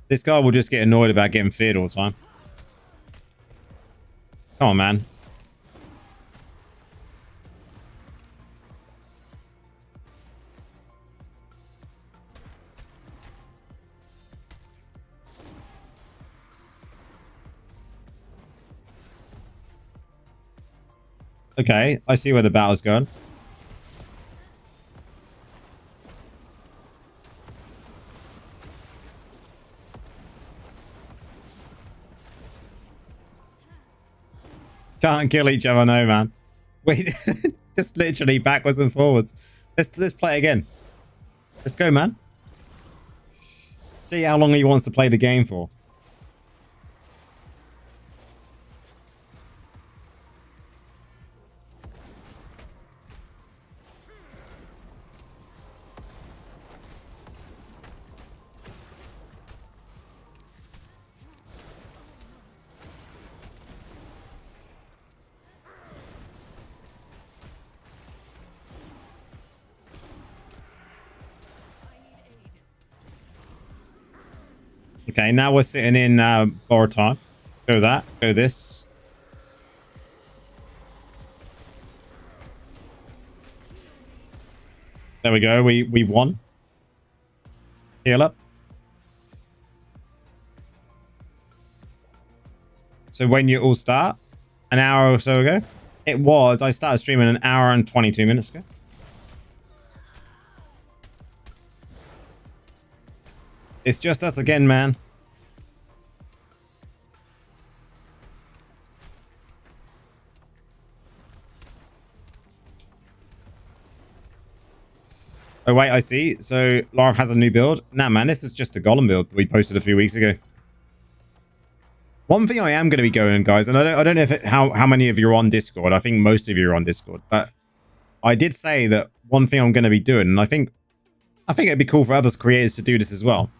S1: This guy will just get annoyed about getting feared all the time. Come on, man. Okay, I see where the battle's going. Can't kill each other, no, man. Wait, just literally backwards and forwards. Let's play again. Let's go, man. See how long he wants to play the game for. Okay, now we're sitting in borrow time. Go that. Go this. There we go. We won. Heal up. So when you all start, an hour or so ago, it was. I started streaming an hour and 22 minutes ago. It's just us again, man. Oh, wait, I see. So, Laura has a new build. Nah, man, this is just a Golem build we posted a few weeks ago. One thing I am going to be going, guys, and I don't know if how many of you are on Discord. I think most of you are on Discord. But I did say that one thing I'm going to be doing, and I think it'd be cool for other creators to do this as well.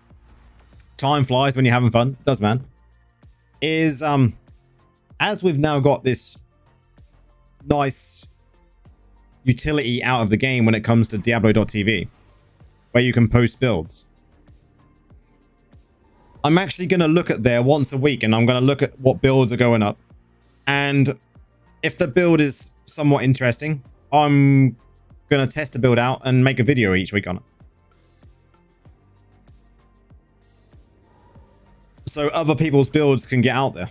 S1: Time flies when you're having fun. It does, man. Is, as we've now got this nice utility out of the game when it comes to Diablo.tv, where you can post builds. I'm actually going to look at there once a week, and I'm going to look at what builds are going up. And if the build is somewhat interesting, I'm going to test the build out and make a video each week on it. So other people's builds can get out there.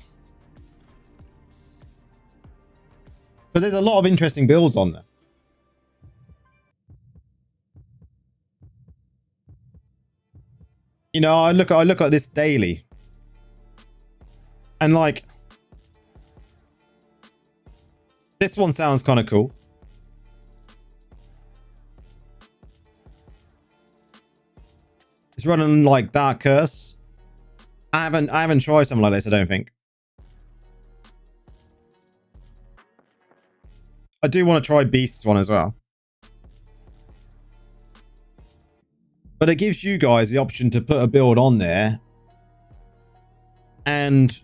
S1: Because there's a lot of interesting builds on there. You know, I look at this daily. And like, this one sounds kind of cool. It's running like Dark Curse. I haven't tried something like this, I don't think. I do want to try Beast's one as well. But it gives you guys the option to put a build on there. And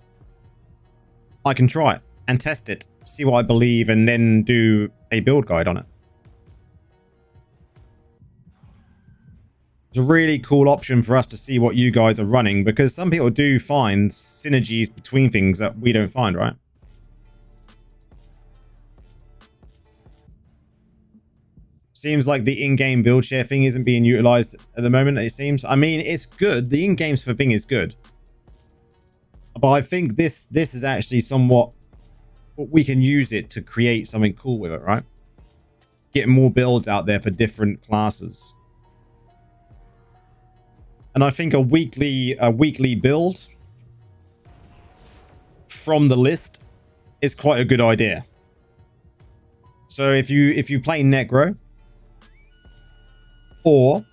S1: I can try it and test it, see what I believe, and then do a build guide on it. It's a really cool option for us to see what you guys are running, because some people do find synergies between things that we don't find, right? Seems like the in-game build share thing isn't being utilized at the moment, it seems. I mean, it's good. The in-game thing is good. But I think this is actually somewhat... we can use it to create something cool with it, right? Get more builds out there for different classes. And I think a weekly build from the list is quite a good idea. So if you play Necro, or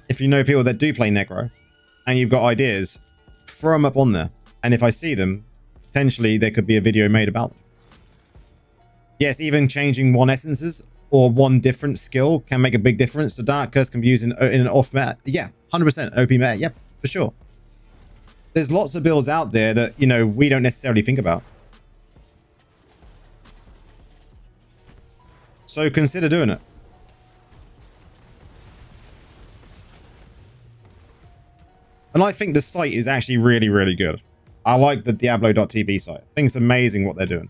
S1: if you know people that do play Necro and you've got ideas, throw them up on there. And if I see them, potentially there could be a video made about them. Yes, even changing one essences or one different skill can make a big difference. The Dark Curse can be used in an off meta. Yeah, 100% OP meta. Yep, for sure. There's lots of builds out there that, you know, we don't necessarily think about. So consider doing it. And I think the site is actually really, really good. I like the Diablo.tv site. I think it's amazing what they're doing.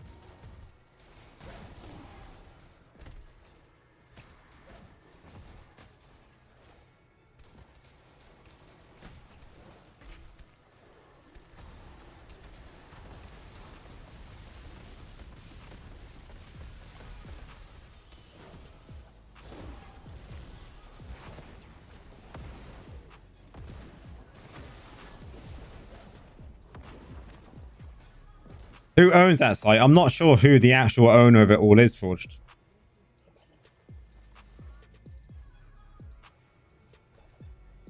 S1: Who owns that site? I'm not sure who the actual owner of it all is, Forged.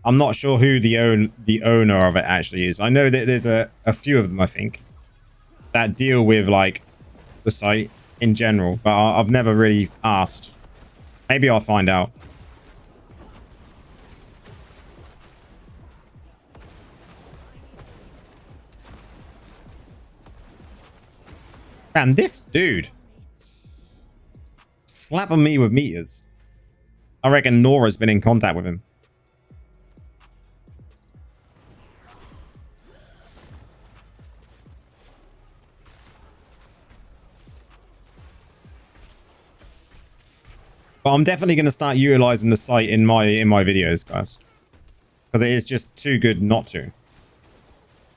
S1: I'm not sure who the owner of it actually is. I know that there's a few of them, I think, that deal with like the site in general, but I've never really asked. Maybe I'll find out. Man, this dude slapping me with meters. I reckon Nora's been in contact with him. But I'm definitely going to start utilizing the site in my videos, guys, because it is just too good not to.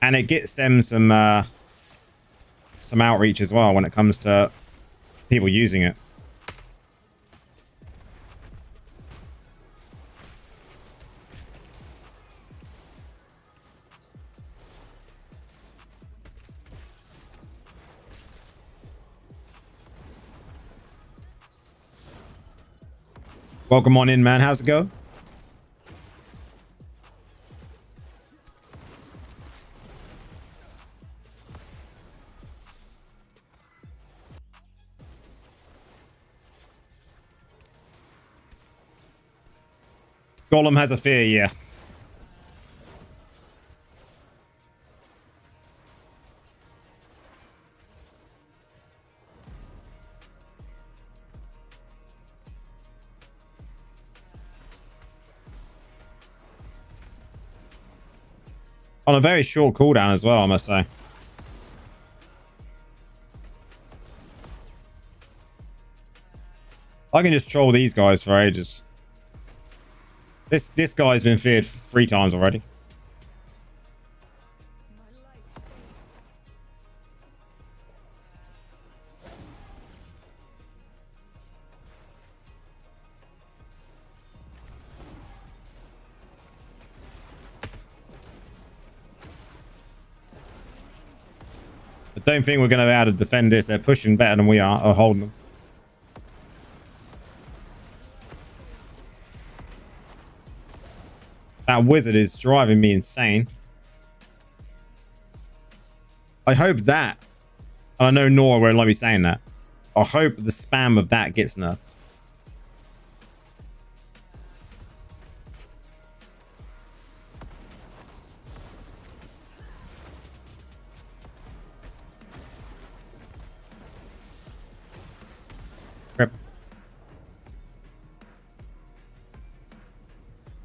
S1: And it gets them some outreach as well when it comes to people using it. Welcome on in, man. How's it go? Golem has a fear, yeah. On a very short cooldown as well, I must say. I can just troll these guys for ages. This guy's been feared 3 times already. don't think we're going to be able to defend this. They're pushing better than we are, or holding them. That wizard is driving me insane. I hope that, and I know Nora won't like me saying that, I hope the spam of that gets nerfed.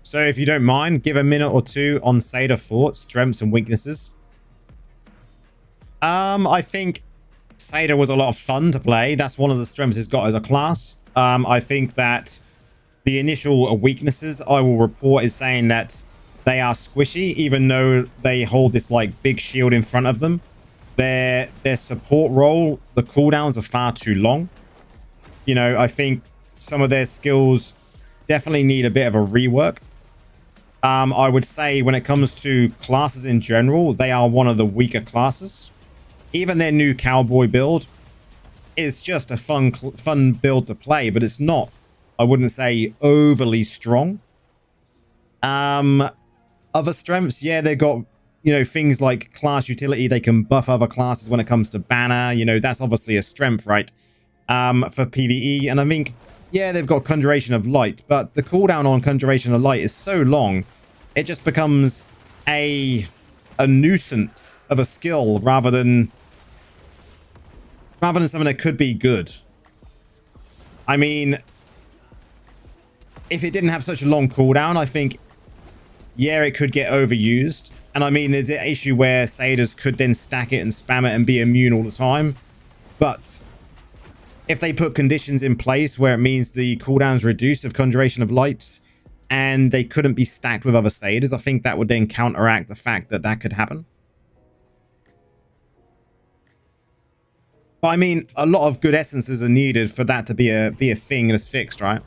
S1: So if you don't mind, give a minute or two on Crusader thoughts, strengths and weaknesses. I think Crusader was a lot of fun to play. That's one of the strengths it's got as a class. I think that the initial weaknesses I will report is saying that they are squishy, even though they hold this like big shield in front of them. Their support role, the cooldowns are far too long. You know, I think some of their skills definitely need a bit of a rework. I would say when it comes to classes in general, they are one of the weaker classes. Even their new cowboy build is just a fun build to play, but it's not, I wouldn't say, overly strong. Other strengths, yeah, they've got, you know, things like class utility. They can buff other classes when it comes to banner. You know, that's obviously a strength, right? For PvE. And I think, yeah, they've got Conjuration of Light, but the cooldown on Conjuration of Light is so long, it just becomes a nuisance of a skill rather than something that could be good. I mean, if it didn't have such a long cooldown, I think, yeah, it could get overused. And I mean, there's an issue where Crusaders could then stack it and spam it and be immune all the time. But if they put conditions in place where it means the cooldowns reduce of Conjuration of Light and they couldn't be stacked with other Crusaders, I think that would then counteract the fact that that could happen. But I mean, a lot of good essences are needed for that to be a thing that's fixed, right?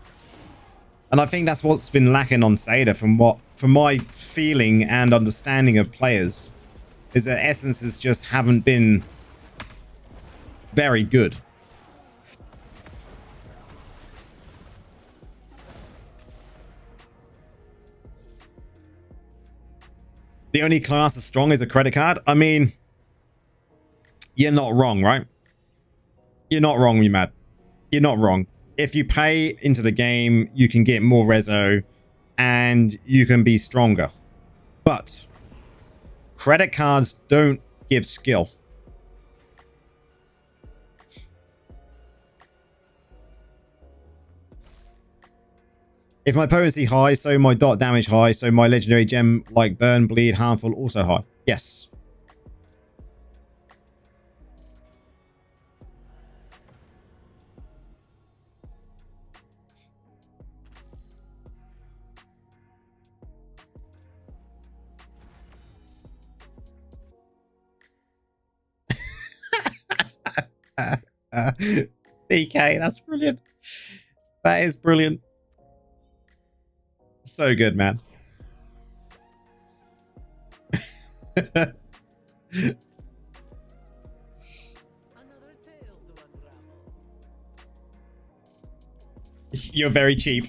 S1: And I think that's what's been lacking on Crusader from my feeling and understanding of players, is that essences just haven't been very good. The only class as strong as a credit card? I mean, you're not wrong, right? You're not wrong, you mad. You're not wrong. If you pay into the game, you can get more reso and you can be stronger. But credit cards don't give skill. If my potency high, so my dot damage high, so my legendary gem like burn, bleed, harmful also high. Yes. DK, that's brilliant. That is brilliant. So good, man. You're very cheap.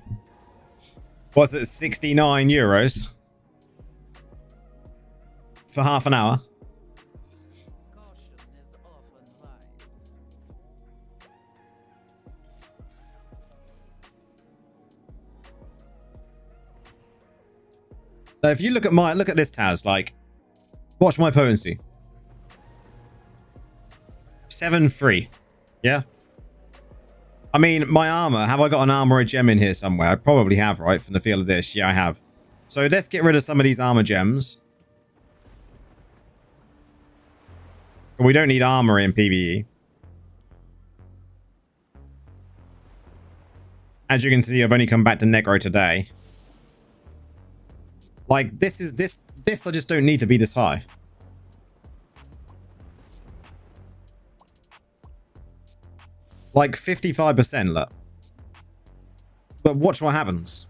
S1: Was it 69 euros for half an hour? Now, if you look at this, Taz, like, watch my potency. 7-3. Yeah. I mean, my armor, have I got an armor or gem in here somewhere? I probably have, right? From the feel of this. Yeah, I have. So let's get rid of some of these armor gems. We don't need armor in PvE. As you can see, I've only come back to Necro today. Like, this I just don't need to be this high. Like 55%, look. But watch what happens.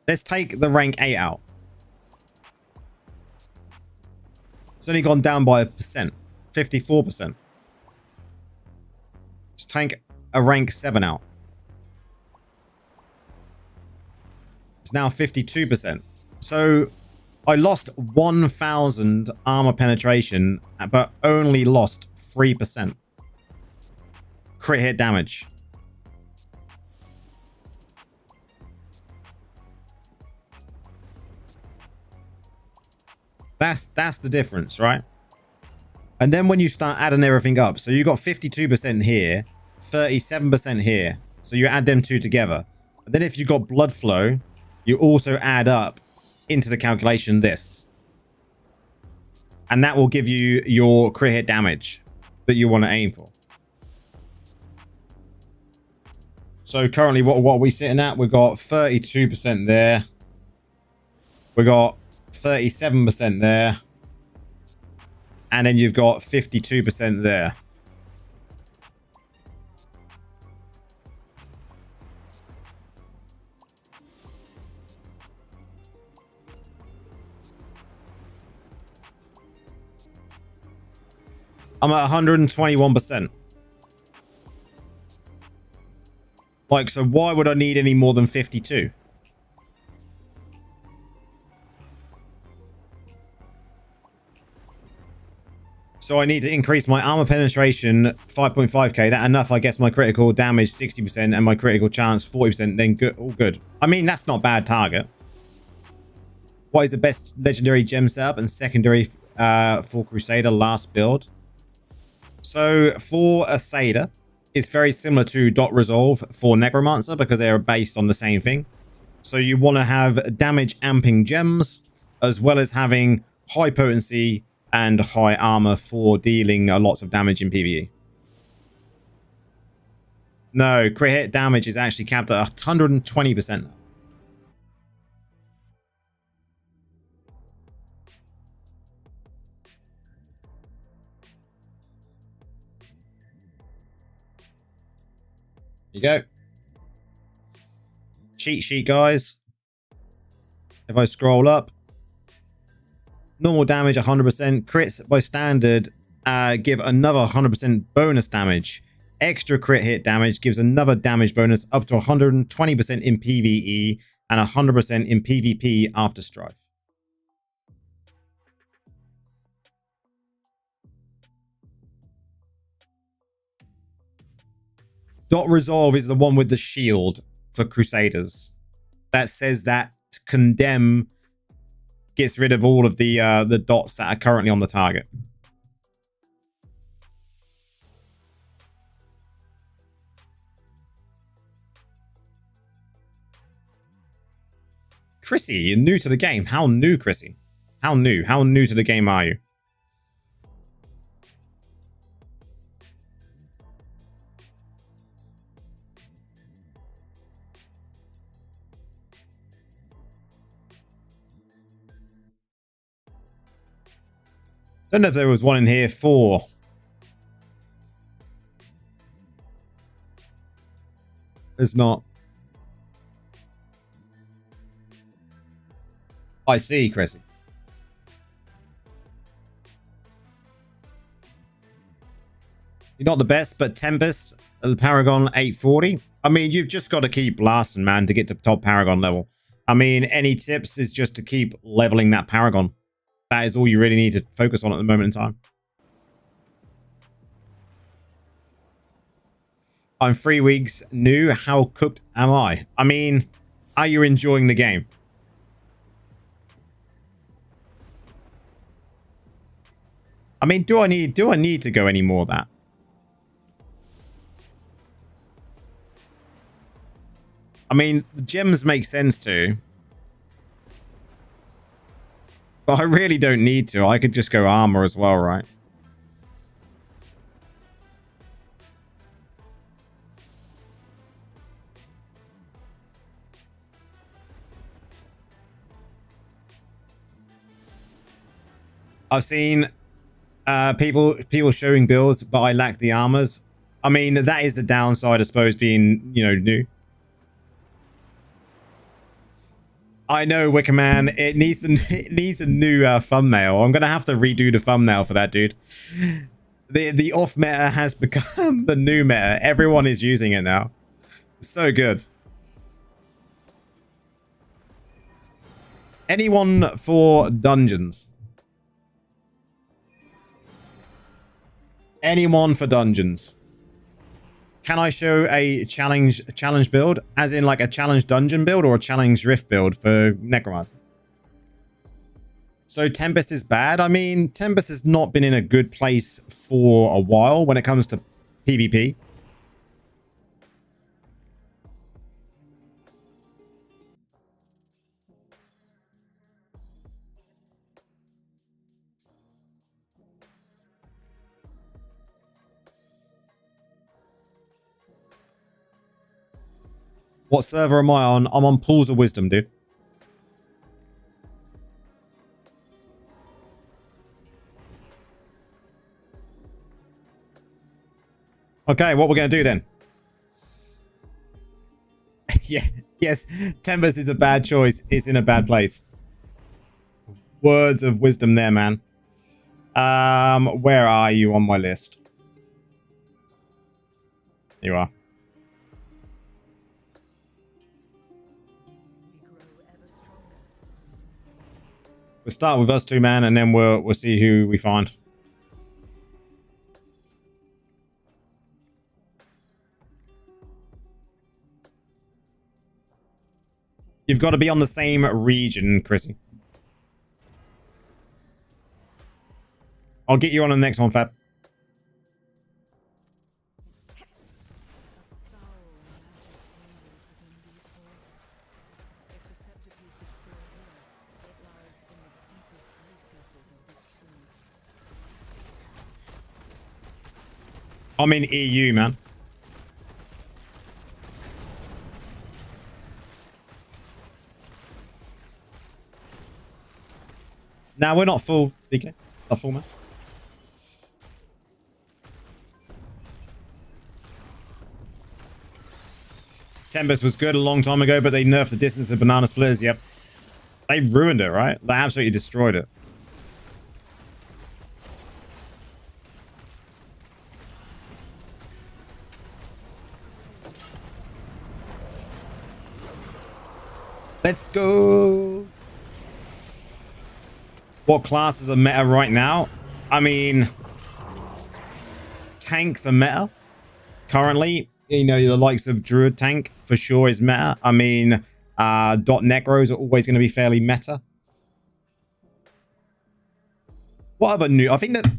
S1: Let's take the rank 8 out. It's only gone down by 1%. 54%. Just tank a rank 7 out. It's now 52%. So I lost 1,000 armor penetration, but only lost 3% crit hit damage. That's the difference, right? And then when you start adding everything up, so you got 52% here, 37% here. So you add them two together. And then if you got blood flow, you also add up into the calculation this. And that will give you your crit hit damage that you want to aim for. So currently, what are we sitting at? We've got 32% there. We got 37% there. And then you've got 52% there. I'm at 121%. Like, so why would I need any more than 52? So I need to increase my armor penetration 5.5k. That enough, I guess my critical damage 60% and my critical chance 40%. Then good, all good. I mean, that's not a bad target. What is the best legendary gem setup and secondary for Crusader last build? So for a Satyr, it's very similar to Dot Resolve for Necromancer because they are based on the same thing. So you want to have damage amping gems as well as having high potency and high armor for dealing lots of damage in PvE. No, crit hit damage is actually capped at 120%. There you go. Cheat sheet, guys. If I scroll up, normal damage 100%. Crits by standard give another 100% bonus damage. Extra crit hit damage gives another damage bonus up to 120% in PvE and 100% in PvP after Strife. Dot Resolve is the one with the shield for Crusaders. That says that Condemn gets rid of all of the dots that are currently on the target. Chrissy, you're new to the game. How new, Chrissy? How new? How new to the game are you? Don't know if there was one in here for. There's not. I see, Chrissy. You're not the best, but Tempest, the Paragon 840. I mean, you've just got to keep blasting, man, to get to top Paragon level. I mean, any tips is just to keep leveling that Paragon. That is all you really need to focus on at the moment in time. I'm 3 weeks new. How cooked am I? I mean, are you enjoying the game? I mean, do I need to go any more of that? I mean, the gems make sense too. But I really don't need to. I could just go armor as well, right? I've seen people showing builds, but I lack the armors. I mean, that is the downside, I suppose, being, you know, new. I know, Wickerman. It needs a new thumbnail. I'm gonna have to redo the thumbnail for that, dude. The off meta has become the new meta. Everyone is using it now. So good. Anyone for dungeons? Anyone for dungeons? Can I show a challenge build, as in like a challenge dungeon build or a challenge rift build for Necromancer? So Tempest is bad. I mean, Tempest has not been in a good place for a while when it comes to PvP. What server am I on? I'm on Pools of Wisdom, dude. Okay, what we're going to do then? Yeah, yes, Tempest is a bad choice. It's in a bad place. Words of wisdom there, man. Where are you on my list? Here you are. We'll start with us two, man, and then we'll see who we find. You've got to be on the same region, Chrissy. I'll get you on the next one, Fab. I'm in EU, man. Nah, we're not full, DK. Not full, man. Tempest was good a long time ago, but they nerfed the distance of banana splitters. Yep. They ruined it, right? They absolutely destroyed it. Let's go. What classes are meta right now? I mean, tanks are meta currently. You know, the likes of Druid tank for sure is meta. I mean, Necros are always going to be fairly meta. What other new? I think that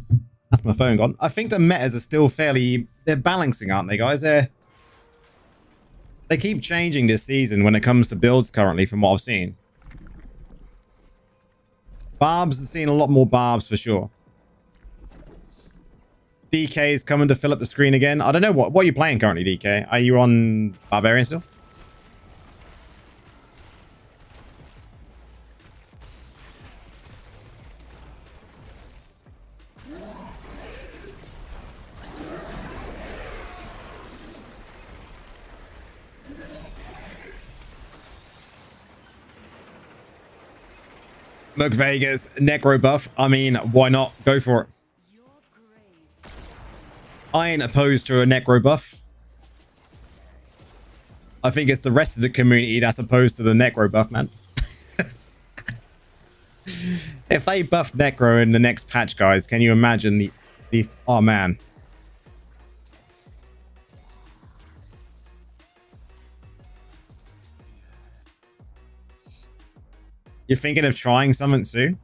S1: that's my phone gone. I think the metas are still fairly. They're balancing, aren't they, guys? They keep changing this season when it comes to builds currently, from what I've seen. Barbs are seeing a lot more barbs for sure. DK is coming to fill up the screen again. I don't know what are you playing currently, DK? Are you on Barbarian still? Look, Vegas, Necro buff. I mean, why not? Go for it. I ain't opposed to a Necro buff. I think it's the rest of the community that's opposed to the Necro buff, man. If they buff Necro in the next patch, guys, can you imagine the oh, man. You're thinking of trying something soon?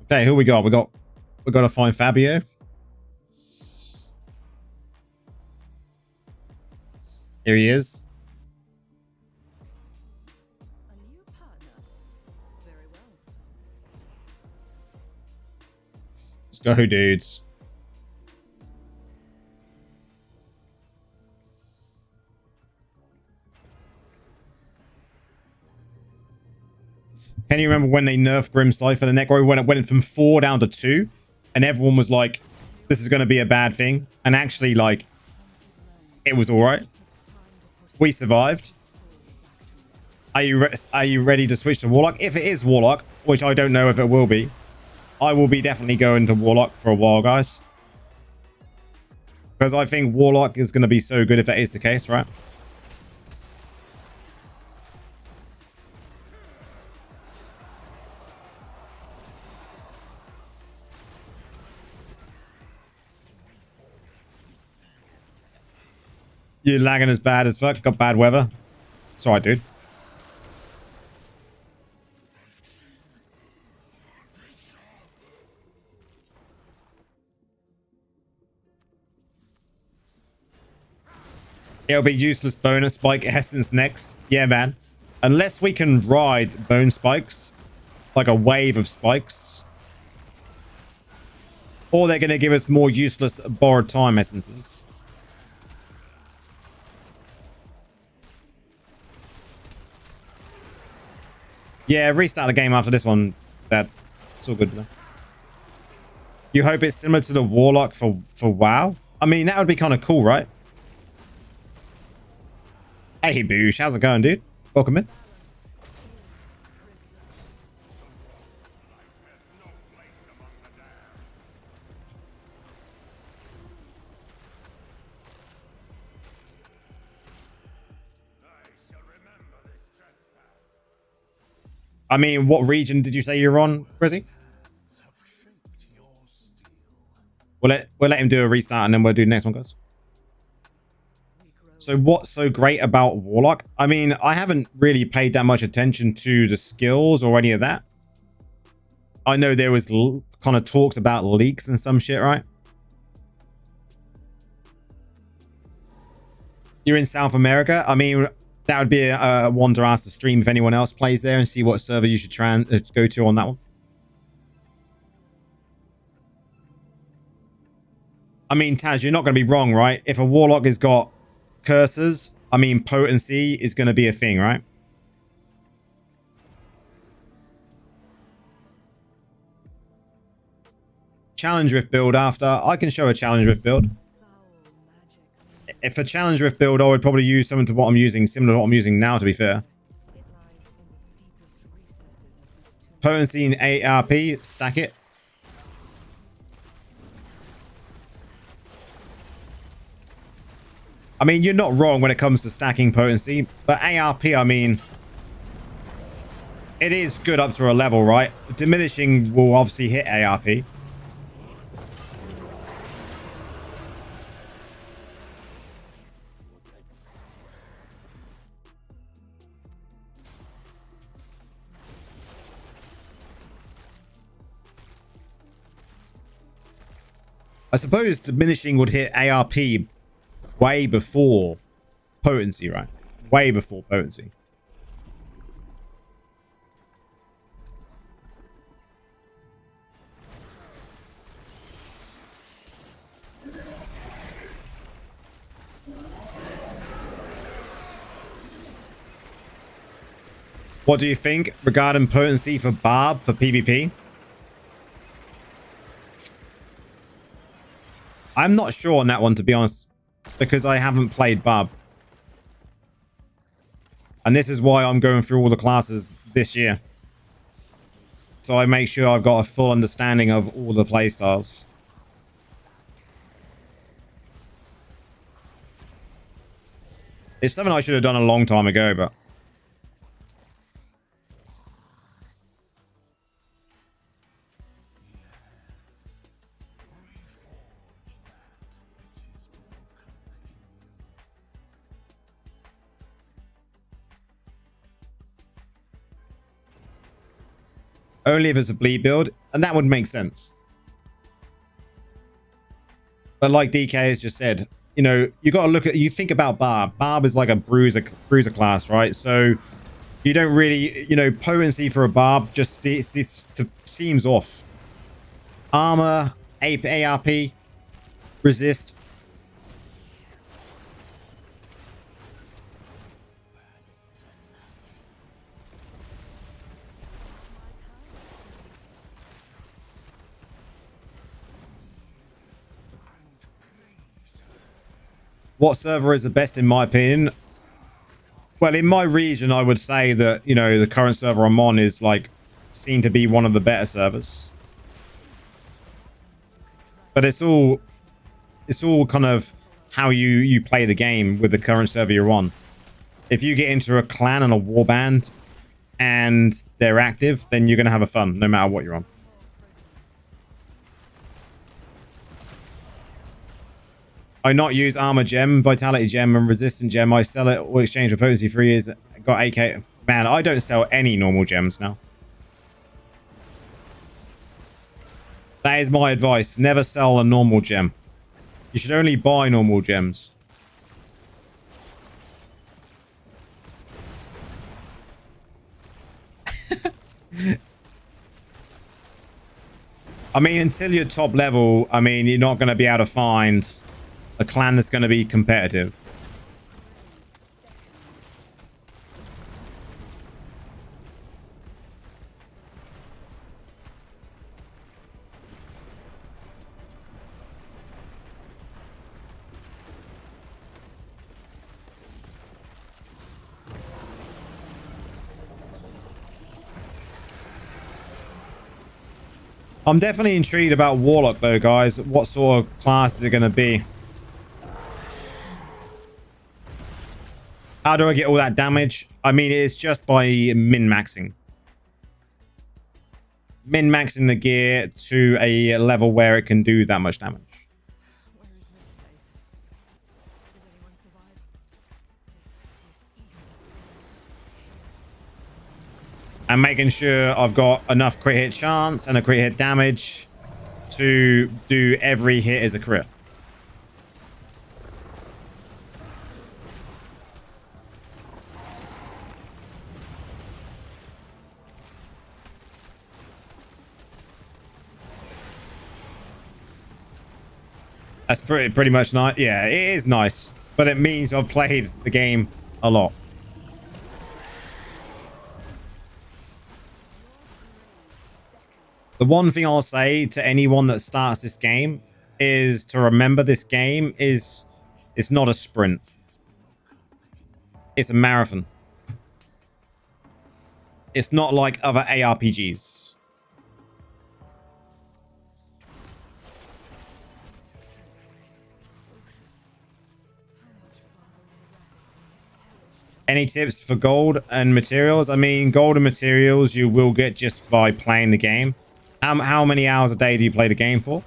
S1: Okay, who we got? We got to find Fabio. Here he is.
S2: A new partner. Very well.
S1: Let's go, dudes. Can you remember when they nerfed Grim Cypher the Necro, when it went from 4 down to 2, and everyone was like, this is going to be a bad thing, and actually, like, it was all right. We survived. Are you ready to switch to Warlock? If it is Warlock, which I don't know if it will be, I will be definitely going to Warlock for a while, guys. Because I think Warlock is going to be so good if that is the case, right? You're lagging as bad as fuck. Got bad weather. It's alright, dude. It'll be useless bonus spike essence next. Yeah, man. Unless we can ride bone spikes, like a wave of spikes. Or they're going to give us more useless borrowed time essences. Yeah, restart the game after this one. It's all good. Though. You hope it's similar to the Warlock for WoW? I mean, that would be kind of cool, right? Hey, Boosh. How's it going, dude? Welcome in. I mean, what region did you say you're on, Brizzy? We'll let him do a restart and then we'll do the next one, guys. So what's so great about Warlock? I mean, I haven't really paid that much attention to the skills or any of that. I know there was kind of talks about leaks and some shit, right? You're in South America? I mean, that would be a one to ask the stream if anyone else plays there and see what server you should try and go to on that one. I mean, Taz, you're not going to be wrong, right? If a Warlock has got cursors, I mean, potency is going to be a thing, right? Challenge Rift build after. I can show a Challenge Rift build. If a Challenge Rift build, I would probably use something to what I'm using, similar to what I'm using now, to be fair. Potency in ARP, stack it. I mean, you're not wrong when it comes to stacking potency, but ARP, I mean, it is good up to a level, right? Diminishing will obviously hit ARP. I suppose diminishing would hit ARP way before potency, right? Way before potency. What do you think regarding potency for Barb for PvP? I'm not sure on that one, to be honest, because I haven't played Barb. And this is why I'm going through all the classes this year. So I make sure I've got a full understanding of all the playstyles. It's something I should have done a long time ago, but... Only if it's a bleed build, and that would make sense. But like DK has just said, you know, you got to look at, you think about Barb. Barb is like a bruiser class, right? So you don't really, you know, potency for a Barb just seems off. Armor, ARP, resist. What server is the best in my opinion? Well, in my region, I would say that, you know, the current server I'm on is like seen to be one of the better servers. But it's all kind of how you play the game with the current server you're on. If you get into a clan and a warband and they're active, then you're going to have a fun no matter what you're on. I not use armor gem, vitality gem, and resistant gem. I sell it or exchange for potency 3 years. Got AK. Man, I don't sell any normal gems now. That is my advice. Never sell a normal gem. You should only buy normal gems. I mean, until you're top level, I mean, you're not going to be able to find a clan that's going to be competitive. I'm definitely intrigued about Warlock though, guys. What sort of class is it going to be? How do I get all that damage? I mean, it's just by min-maxing. Min-maxing the gear to a level where it can do that much damage.
S2: Where is this place? Did anyone survive? This evil.
S1: And making sure I've got enough crit hit chance and a crit hit damage to do every hit as a crit. That's pretty much nice. Yeah, it is nice, but it means I've played the game a lot. The one thing I'll say to anyone that starts this game is to remember this game is it's not a sprint. It's a marathon. It's not like other ARPGs. Any tips for gold and materials? I mean, gold and materials you will get just by playing the game. How many hours a day do you play the game for?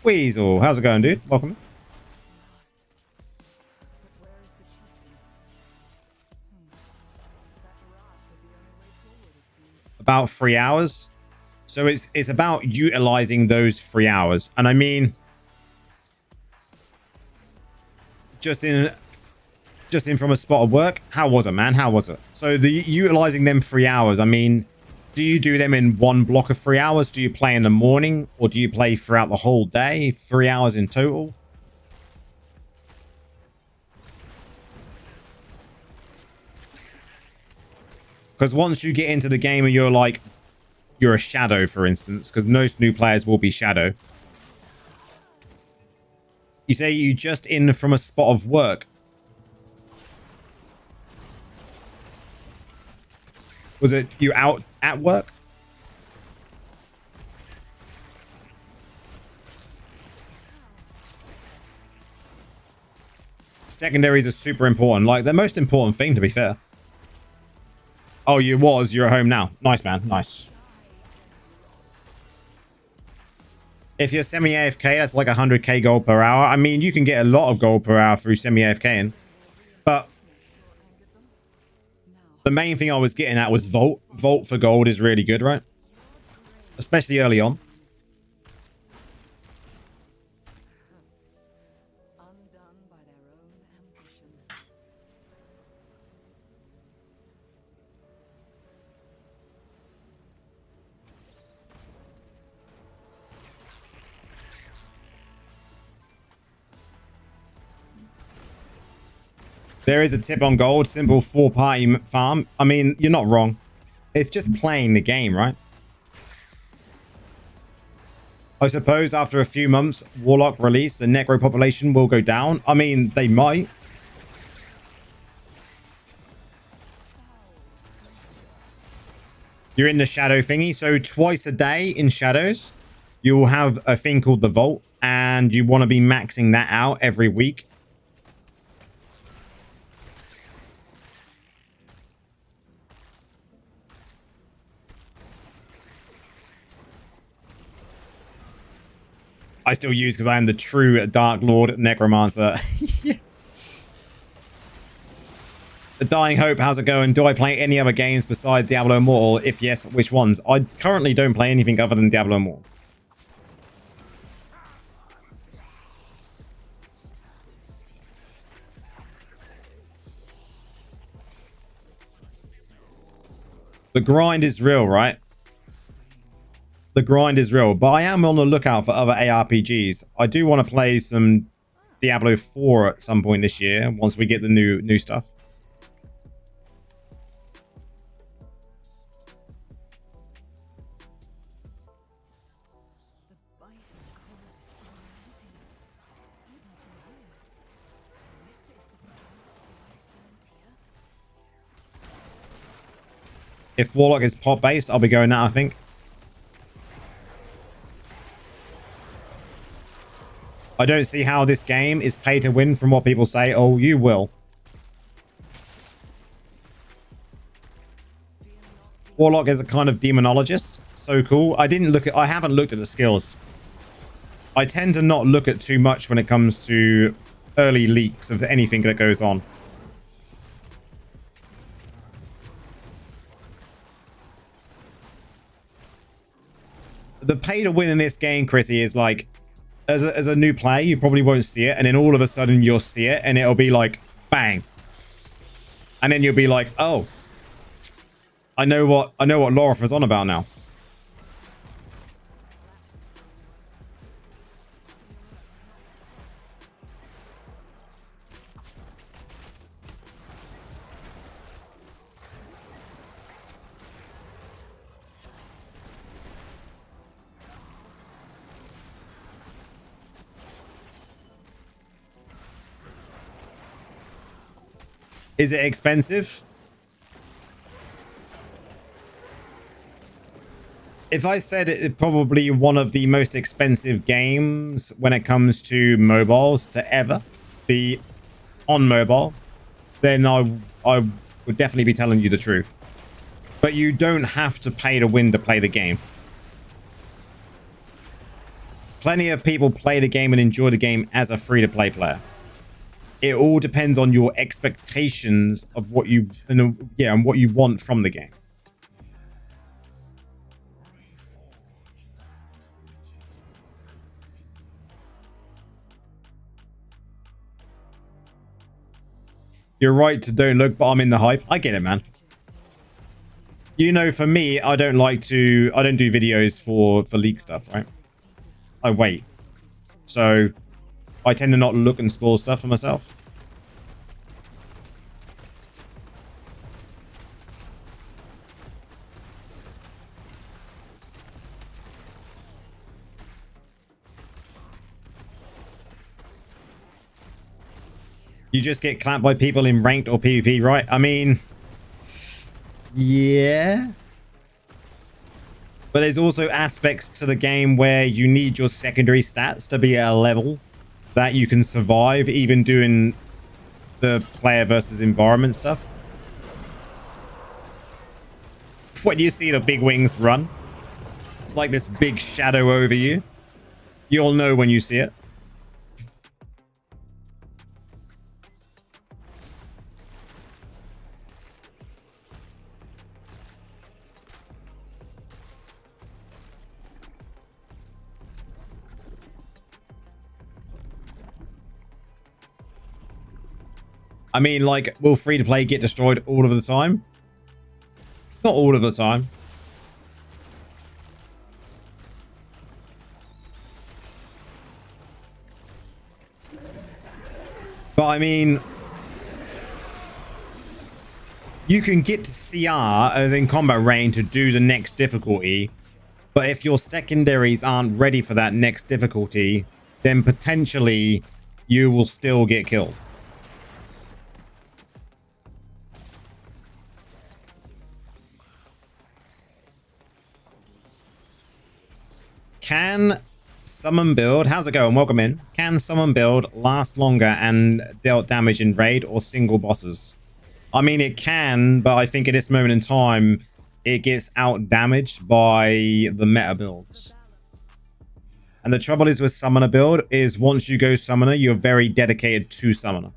S1: Weasel, how's it going, dude? Welcome.
S2: But where is the chieftain? That raft is the only way forward, it seems.
S1: About 3 hours. So it's about utilizing those 3 hours. And I mean, just in from a spot of work, how was it, man? How was it? So the utilizing them 3 hours, I mean, do you do them in one block of 3 hours? Do you play in the morning, or do you play throughout the whole day? 3 hours in total? Because once you get into the game and you're a shadow, for instance, because most new players will be shadow. You say you just in from a spot of work. Was it you out at work? Secondaries are super important. Like, the most important thing, to be fair. Oh, you're at home now. Nice, man. Nice. If you're semi-AFK, that's like 100k gold per hour. I mean, you can get a lot of gold per hour through semi-AFKing. But the main thing I was getting at was Vault. Vault for gold is really good, right? Especially early on.
S2: Undone by their own ambition.
S1: There is a tip on gold. Simple 4-party farm. I mean, you're not wrong. It's just playing the game, right? I suppose after a few months, Warlock release, the Necro population will go down. I mean, they might. You're in the shadow thingy. So twice a day in shadows, you will have a thing called the vault, and you want to be maxing that out every week. I still use because I am the true Dark Lord Necromancer. Yeah. The Dying Hope, how's it going? Do I play any other games besides Diablo Immortal? If yes, which ones? I currently don't play anything other than Diablo Immortal. The grind is real, right? The grind is real, but I am on the lookout for other ARPGs. I do want to play some Diablo 4 at some point this year, once we get the new stuff. If Warlock is pot based, I'll be going that, I think. I don't see how this game is pay to win from what people say. Oh, you will. Warlock is a kind of demonologist. So cool. I haven't looked at the skills. I tend to not look at too much when it comes to early leaks of anything that goes on. The pay to win in this game, Chrissy, is like, as a new player, you probably won't see it, and then all of a sudden you'll see it, and it'll be like, bang. And then you'll be like, oh, I know what Lorif is on about now. Is it expensive? If I said it's probably one of the most expensive games when it comes to mobiles to ever be on mobile, then I would definitely be telling you the truth. But you don't have to pay to win to play the game. Plenty of people play the game and enjoy the game as a free-to-play player. It all depends on your expectations of what you, and what you want from the game. You're right to don't look, but I'm in the hype. I get it, man. You know, for me, I don't do videos for leak stuff, right? I wait. So I tend to not look and spoil stuff for myself. You just get clapped by people in ranked or PvP, right? I mean, yeah. But there's also aspects to the game where you need your secondary stats to be at a level that you can survive even doing the player versus environment stuff. When you see the big wings run, it's like this big shadow over you. You'll know when you see it. I mean, like, will free-to-play get destroyed all of the time? Not all of the time. But, I mean, you can get to CR, as in combat range, to do the next difficulty But if your secondaries aren't ready for that next difficulty, then potentially you will still get killed. Can summon build, how's it going? Welcome in. Can summon build last longer and dealt damage in raid or single bosses? I mean, it can, but I think at this moment in time, it gets out damaged by the meta builds. And the trouble is with summoner build is once you go summoner, you're very dedicated to summoner.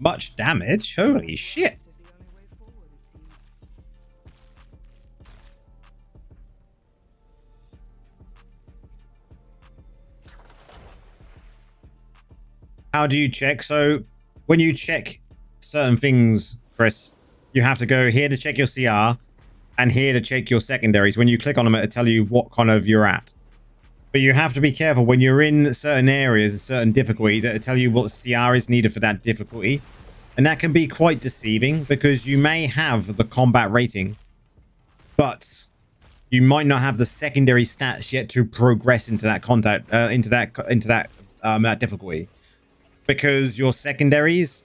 S1: Much damage? Holy shit. How do you check? So when you check certain things, Chris, you have to go here to check your CR and here to check your secondaries. When you click on them, it'll tell you what kind of you're at. But you have to be careful when you're in certain areas and certain difficulties. It'll tell you what CR is needed for that difficulty. And that can be quite deceiving because you may have the combat rating, but you might not have the secondary stats yet to progress into that that difficulty. Because your secondaries,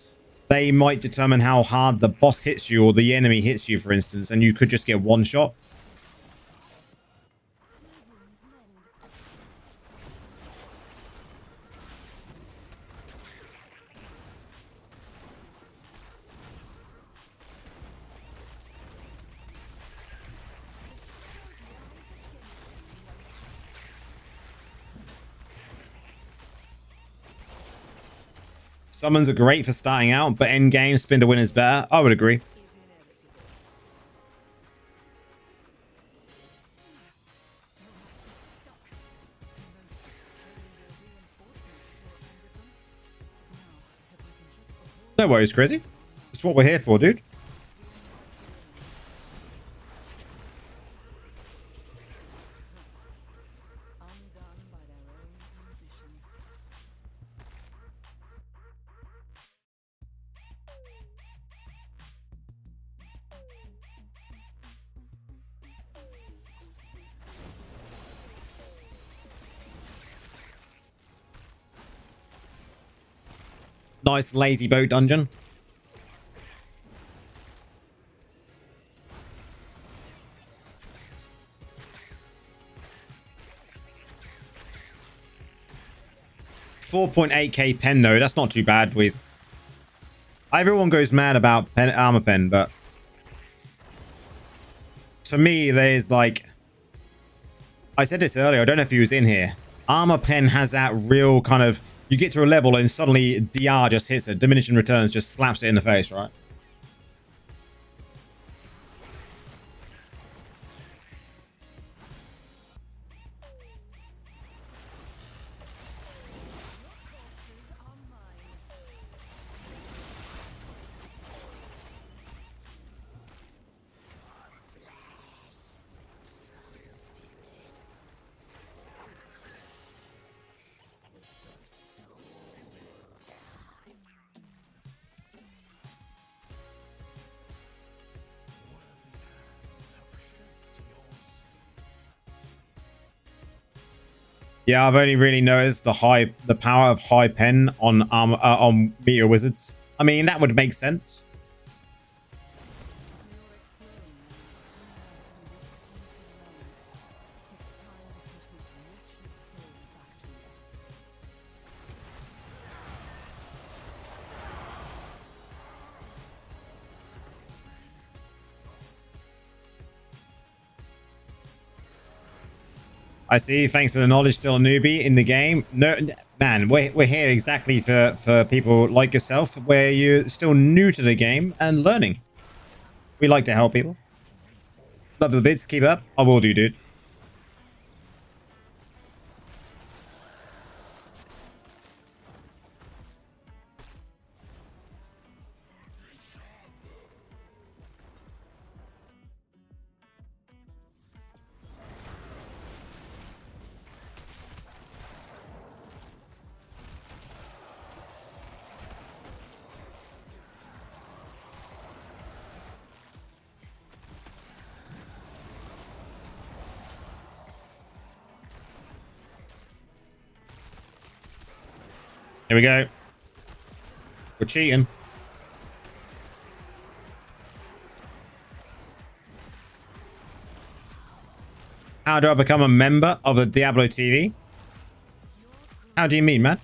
S1: they might determine how hard the boss hits you or the enemy hits you, for instance, and you could just get one shot. Summons are great for starting out, but end game, spin to win is better. I would agree. No worries, Crazy. That's what we're here for, dude. Nice lazy boat dungeon. $4.8k pen though, that's not too bad, please. Everyone goes mad about armor pen, but to me, there's like, I said this earlier, I don't know if he was in here. Armor pen has that real kind of, you get to a level and suddenly DR just hits it. Diminishing returns just slaps it in the face, right? Yeah, I've only really noticed the power of high pen on meteor wizards. I mean, that would make sense. I see. Thanks for the knowledge. Still a newbie in the game. No, Man, we're here exactly for people like yourself, where you're still new to the game and learning. We like to help people. Love the vids. Keep up. I will do, dude. Here we go. We're cheating. How do I become a member of the Diablo TV? How do you mean, man?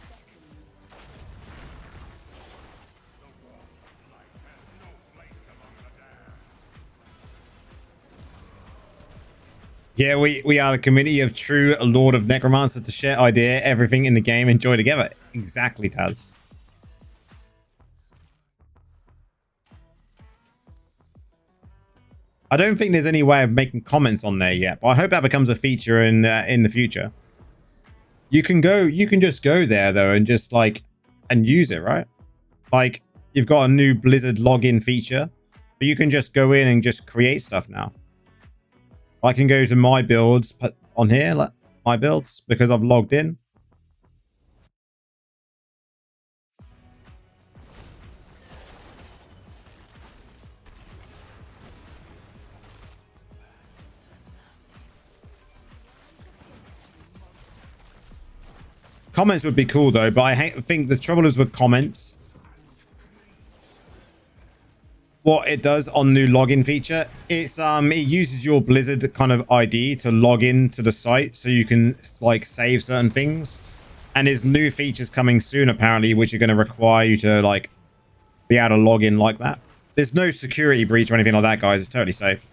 S1: Yeah, we are the community of true Lord of Necromancer to share idea, everything in the game, enjoy together. Exactly, Taz. I don't think there's any way of making comments on there yet, but I hope that becomes a feature in the future. You can just go there though and just like and use it, right? Like you've got a new Blizzard login feature, but you can just go in and just create stuff now. I can go to my builds on here, like my builds, because I've logged in. Comments would be cool though, but I think the trouble is with comments. What it does on new login feature, it's it uses your Blizzard kind of ID to log into the site, so you can like save certain things. And there's new features coming soon apparently, which are going to require you to like be able to log in like that. There's no security breach or anything like that, guys. It's totally safe.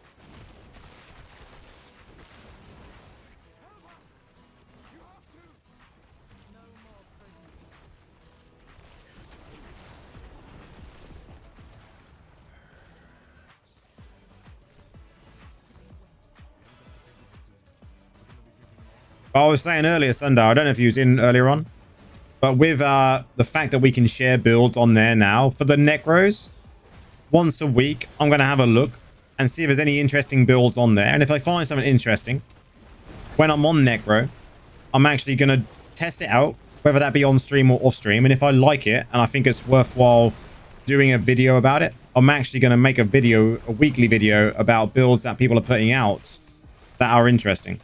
S1: I was saying earlier, Sunday, I don't know if you was in earlier on, but with the fact that we can share builds on there now for the Necros, once a week, I'm going to have a look and see if there's any interesting builds on there. And if I find something interesting, when I'm on Necro, I'm actually going to test it out, whether that be on stream or off stream. And if I like it and I think it's worthwhile doing a video about it, I'm actually going to make a video, a weekly video about builds that people are putting out that are interesting.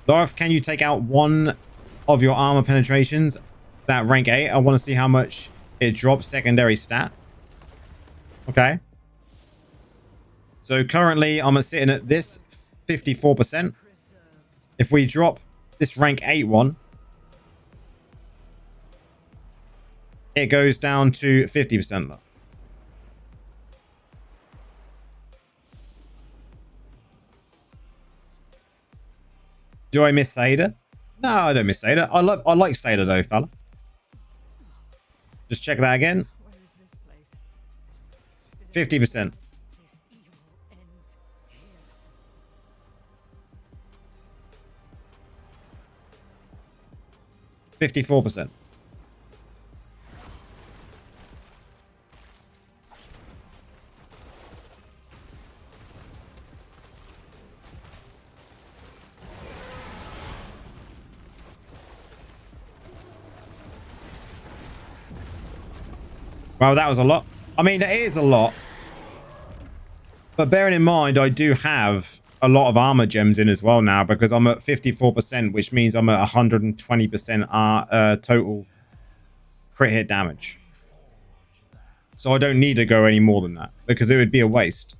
S1: Darth, can you take out one of your armor penetrations that rank 8? I want to see how much it drops secondary stat. Okay. So currently I'm sitting at this 54%. If we drop this rank 8 one, it goes down to 50%. Do I miss Seda? No, I don't miss Seda. I like Seda though, fella. Just check that again. 50%. 54%. Well, that was a lot. I mean, it is a lot. But bearing in mind, I do have a lot of armor gems in as well now, because I'm at 54%, which means I'm at 120% total crit hit damage. So I don't need to go any more than that, because it would be a waste.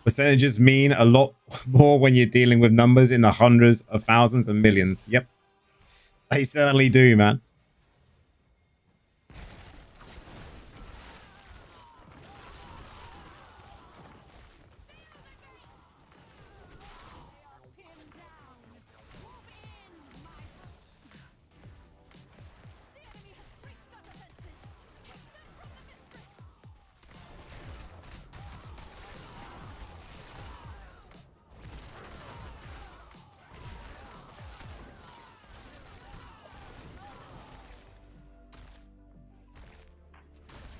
S1: Percentages mean a lot more when you're dealing with numbers in the hundreds of thousands and millions. Yep. They certainly do, man.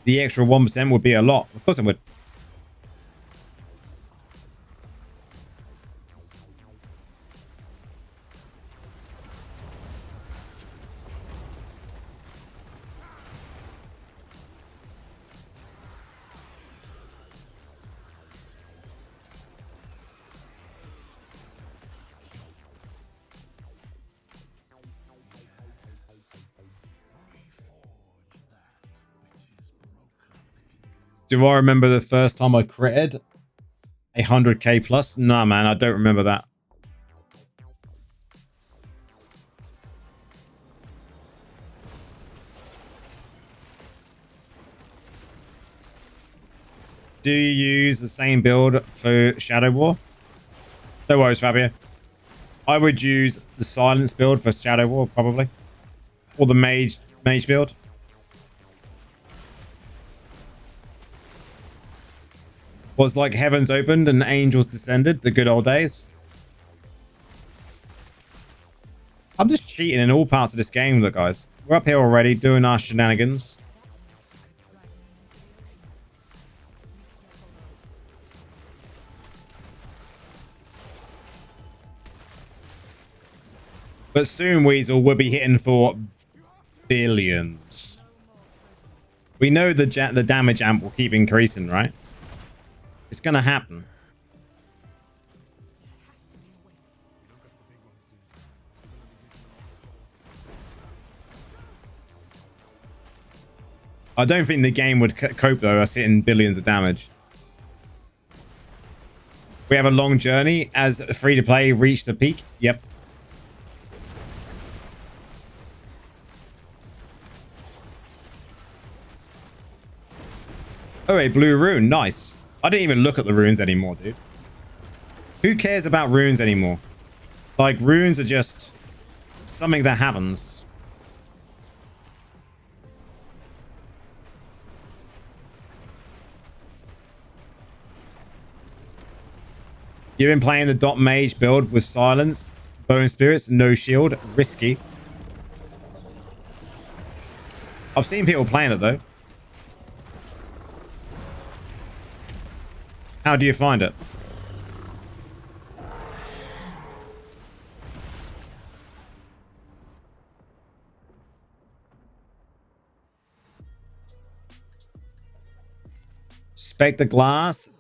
S1: The extra 1% would be a lot. Of course it would. Do I remember the first time I critted 100k plus? Nah, man, I don't remember that. Do you use the same build for Shadow War? No worries, Fabio. I would use the Silence build for Shadow War, probably. Or the Mage build. Was like heavens opened and angels descended, the good old days. I'm just cheating in all parts of this game, look, guys. We're up here already doing our shenanigans. But soon, Weasel will be hitting for billions. We know the damage amp will keep increasing, right? It's gonna happen. I don't think the game would cope though, us hitting billions of damage. We have a long journey as free-to-play reached the peak. Yep. Oh, a blue rune. Nice. I didn't even look at the runes anymore, dude. Who cares about runes anymore? Like, runes are just something that happens. You've been playing the dot mage build with silence, bone spirits, no shield, risky. I've seen people playing it though. How do you find it? Spectre Glass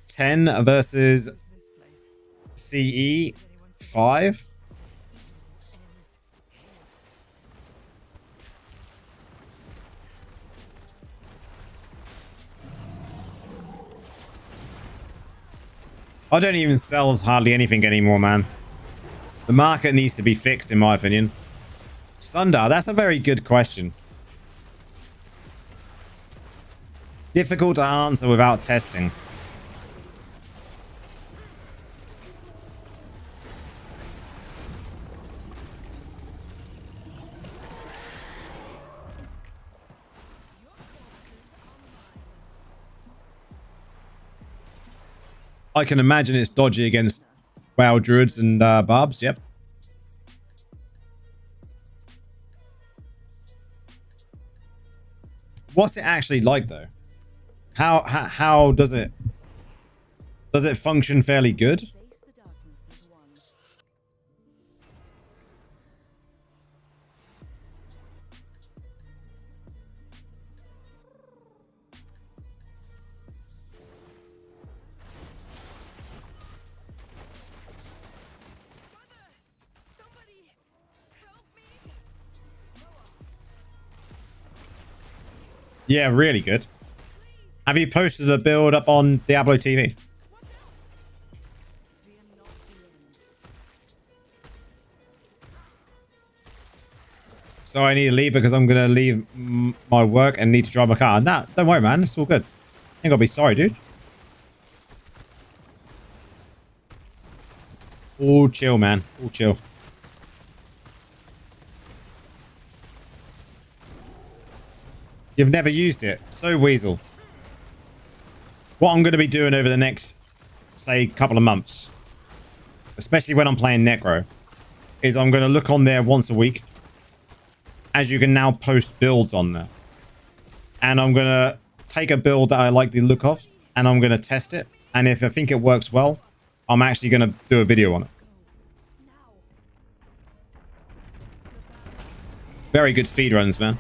S1: 10 versus CE 5. I don't even sell hardly anything anymore, man. The market needs to be fixed, in my opinion. Sundar, that's a very good question. Difficult to answer without testing. I can imagine it's dodgy against whale druids and barbs. Yep. What's it actually like though? How does it function fairly good? Yeah, really good. Have you posted a build up on Diablo TV? So I need to leave because I'm going to leave my work and need to drive my car. Nah, don't worry, man. It's all good. Ain't got to be sorry, dude. All chill, man. All chill. You've never used it. So weasel. What I'm going to be doing over the next, say, couple of months, especially when I'm playing Necro, is I'm going to look on there once a week, as you can now post builds on there. And I'm going to take a build that I like the look of, and I'm going to test it. And if I think it works well, I'm actually going to do a video on it. Very good speedruns, man.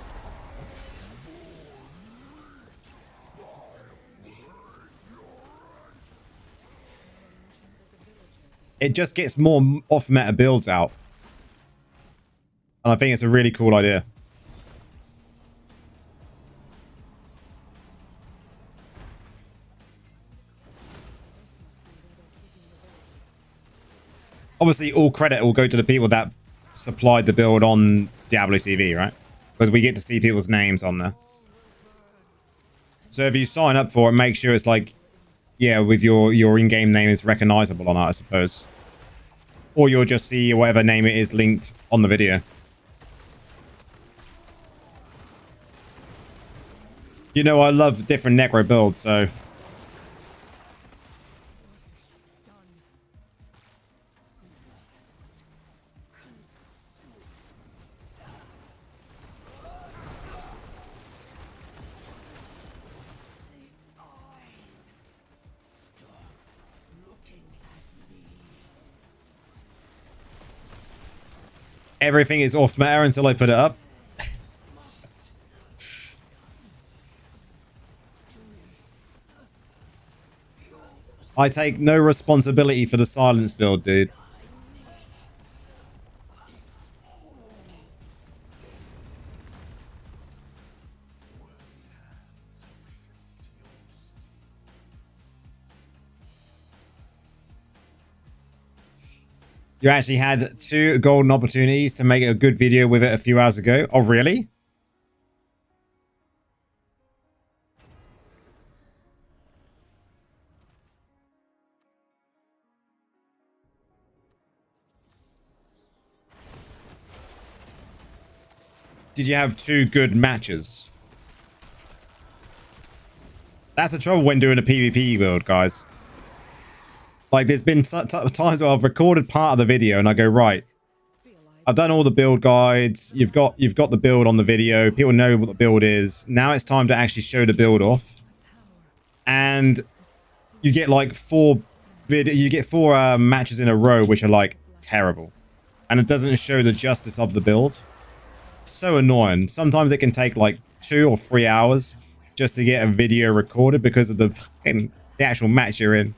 S1: It just gets more off-meta builds out. And I think it's a really cool idea. Obviously, all credit will go to the people that supplied the build on Diablo TV, right? Because we get to see people's names on there. So if you sign up for it, make sure it's like, yeah, with your in-game name is recognizable on it, I suppose. Or you'll just see whatever name it is linked on the video. You know, I love different Necro builds, so... Everything is off meta until I put it up. I take no responsibility for the silence build, dude. You actually had 2 golden opportunities to make a good video with it a few hours ago. Oh, really? Did you have 2 good matches? That's the trouble when doing a PvP build, guys. Like, there's been times where I've recorded part of the video and I go, right, I've done all the build guides. You've got the build on the video. People know what the build is. Now it's time to actually show the build off. And you get like 4 matches in a row, which are like terrible. And it doesn't show the justice of the build. So annoying. Sometimes it can take like 2 or 3 hours just to get a video recorded because of the actual match you're in.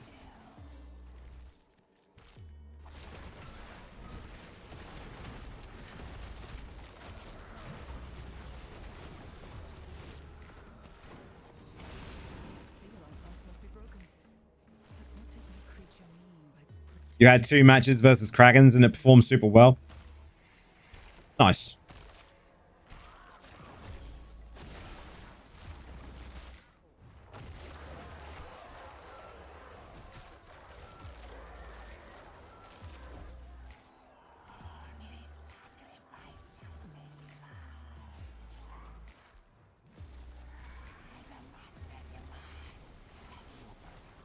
S1: You had 2 matches versus Kragans and it performed super well. Nice.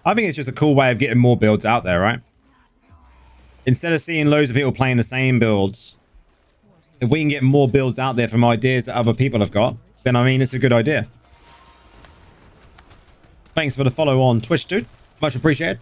S1: I think it's just a cool way of getting more builds out there, right? Instead of seeing loads of people playing the same builds, if we can get more builds out there from ideas that other people have got, then I mean, it's a good idea. Thanks for the follow on Twitch, dude. Much appreciated.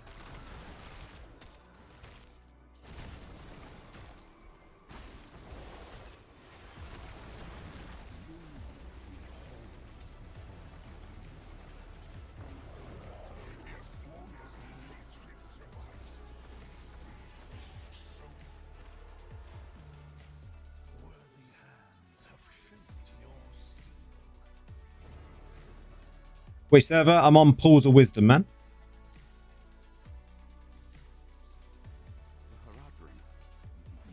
S1: Which server? I'm on Pools of Wisdom, man.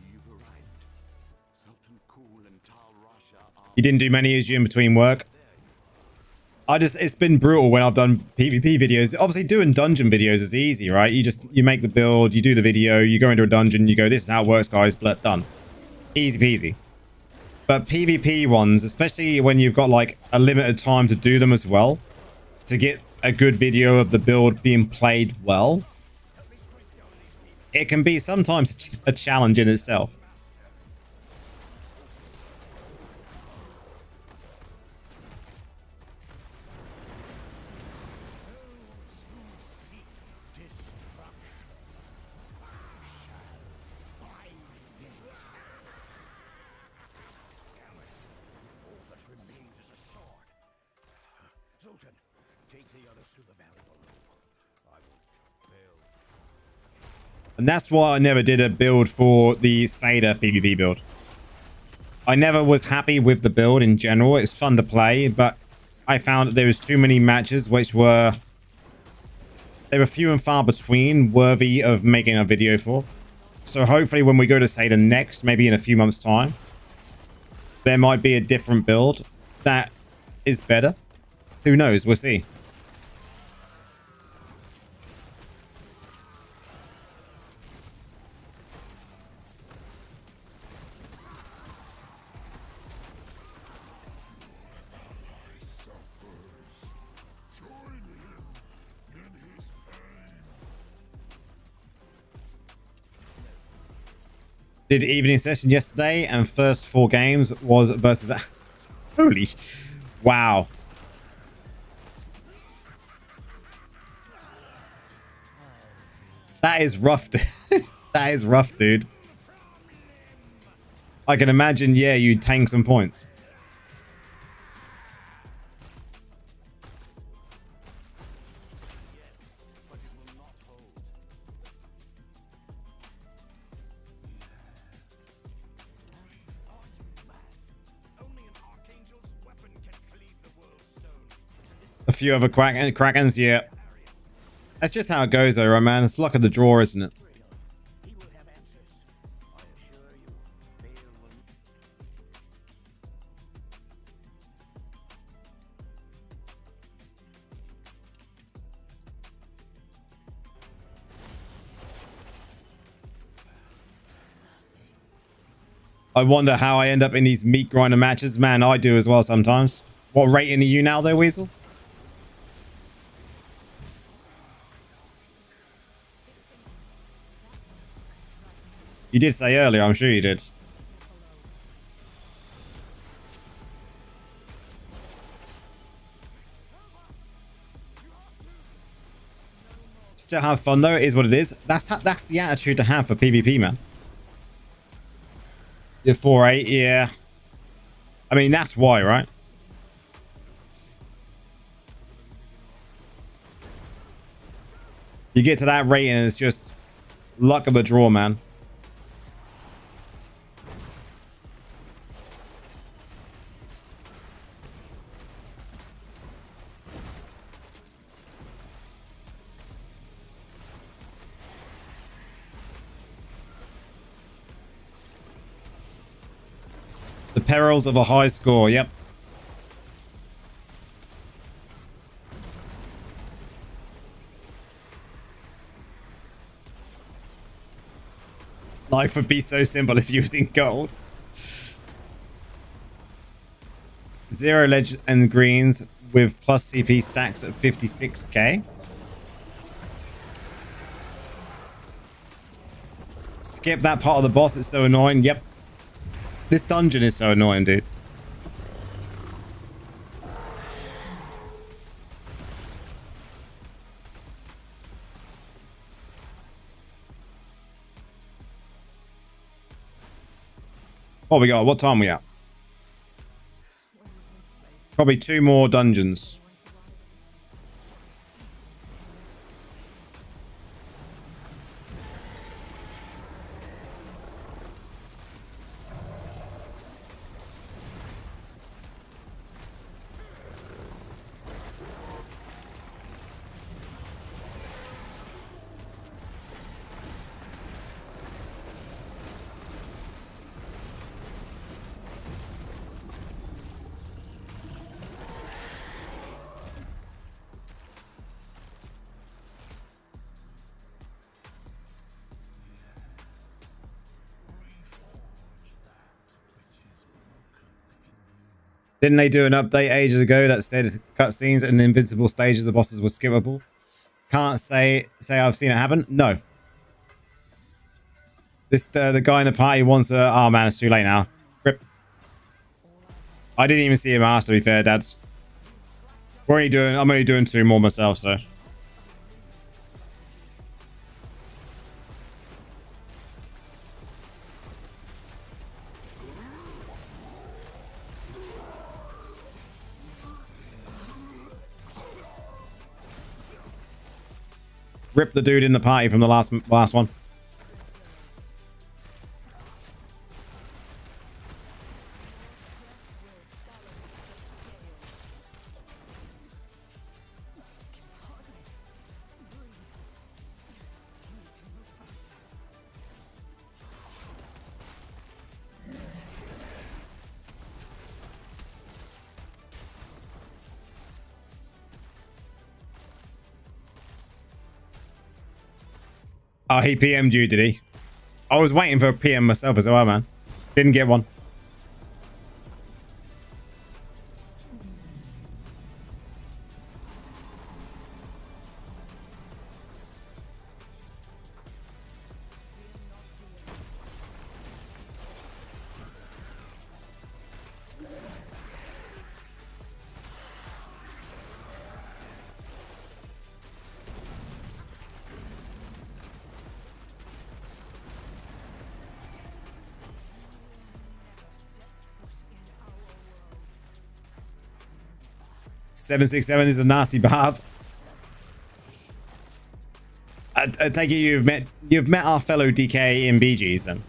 S3: You've arrived. Sultan Kul and Tal Rasha
S1: You didn't do many as you in between work. It's been brutal when I've done PvP videos. Obviously doing dungeon videos is easy, right? You make the build, you do the video, you go into a dungeon, you go, this is how it works, guys, blurt, done. Easy peasy. But PvP ones, especially when you've got like a limited time to do them as well, to get a good video of the build being played well, it can be sometimes a challenge in itself. And that's why I never did a build for the Crusader PvP build. I never was happy with the build in general. It's fun to play, but I found that there was too many matches which were... They were few and far between worthy of making a video for. So hopefully when we go to Crusader next, maybe in a few months' time, there might be a different build that is better. Who knows? We'll see. Did evening session yesterday, and first 4 games was versus that. Holy, wow. That is rough. That is rough, dude. I can imagine, yeah, you'd tank some points. A few other Krakens, yeah. That's just how it goes though, right, man? It's luck of the draw, isn't it? I wonder how I end up in these meat grinder matches. Man, I do as well sometimes. What rating are you now though, Weasel? You did say earlier, I'm sure you did. Still have fun though, it is what it is. That's the attitude to have for PvP, man. You're 4-8, yeah. I mean, that's why, right? You get to that rating and it's just luck of the draw, man. The perils of a high score, yep. Life would be so simple if you was in gold. 0 ledge and greens with plus CP stacks at 56k. Skip that part of the boss, it's so annoying. Yep. This dungeon is so annoying, dude. What we got? What time we at? Probably 2 more dungeons. Didn't they do an update ages ago that said cutscenes and invincible stages of bosses were skippable? Can't say I've seen it happen. No. This the guy in the party wants a... Oh man, it's too late now. Rip. I didn't even see him ask, to be fair, dads. I'm only doing 2 more myself, so. Rip the dude in the party from the last one. Oh, he PM'd you, did he? I was waiting for a PM myself as well, man. Didn't get one. $767 is a nasty barb. I take it you've met our fellow DK in BGs then.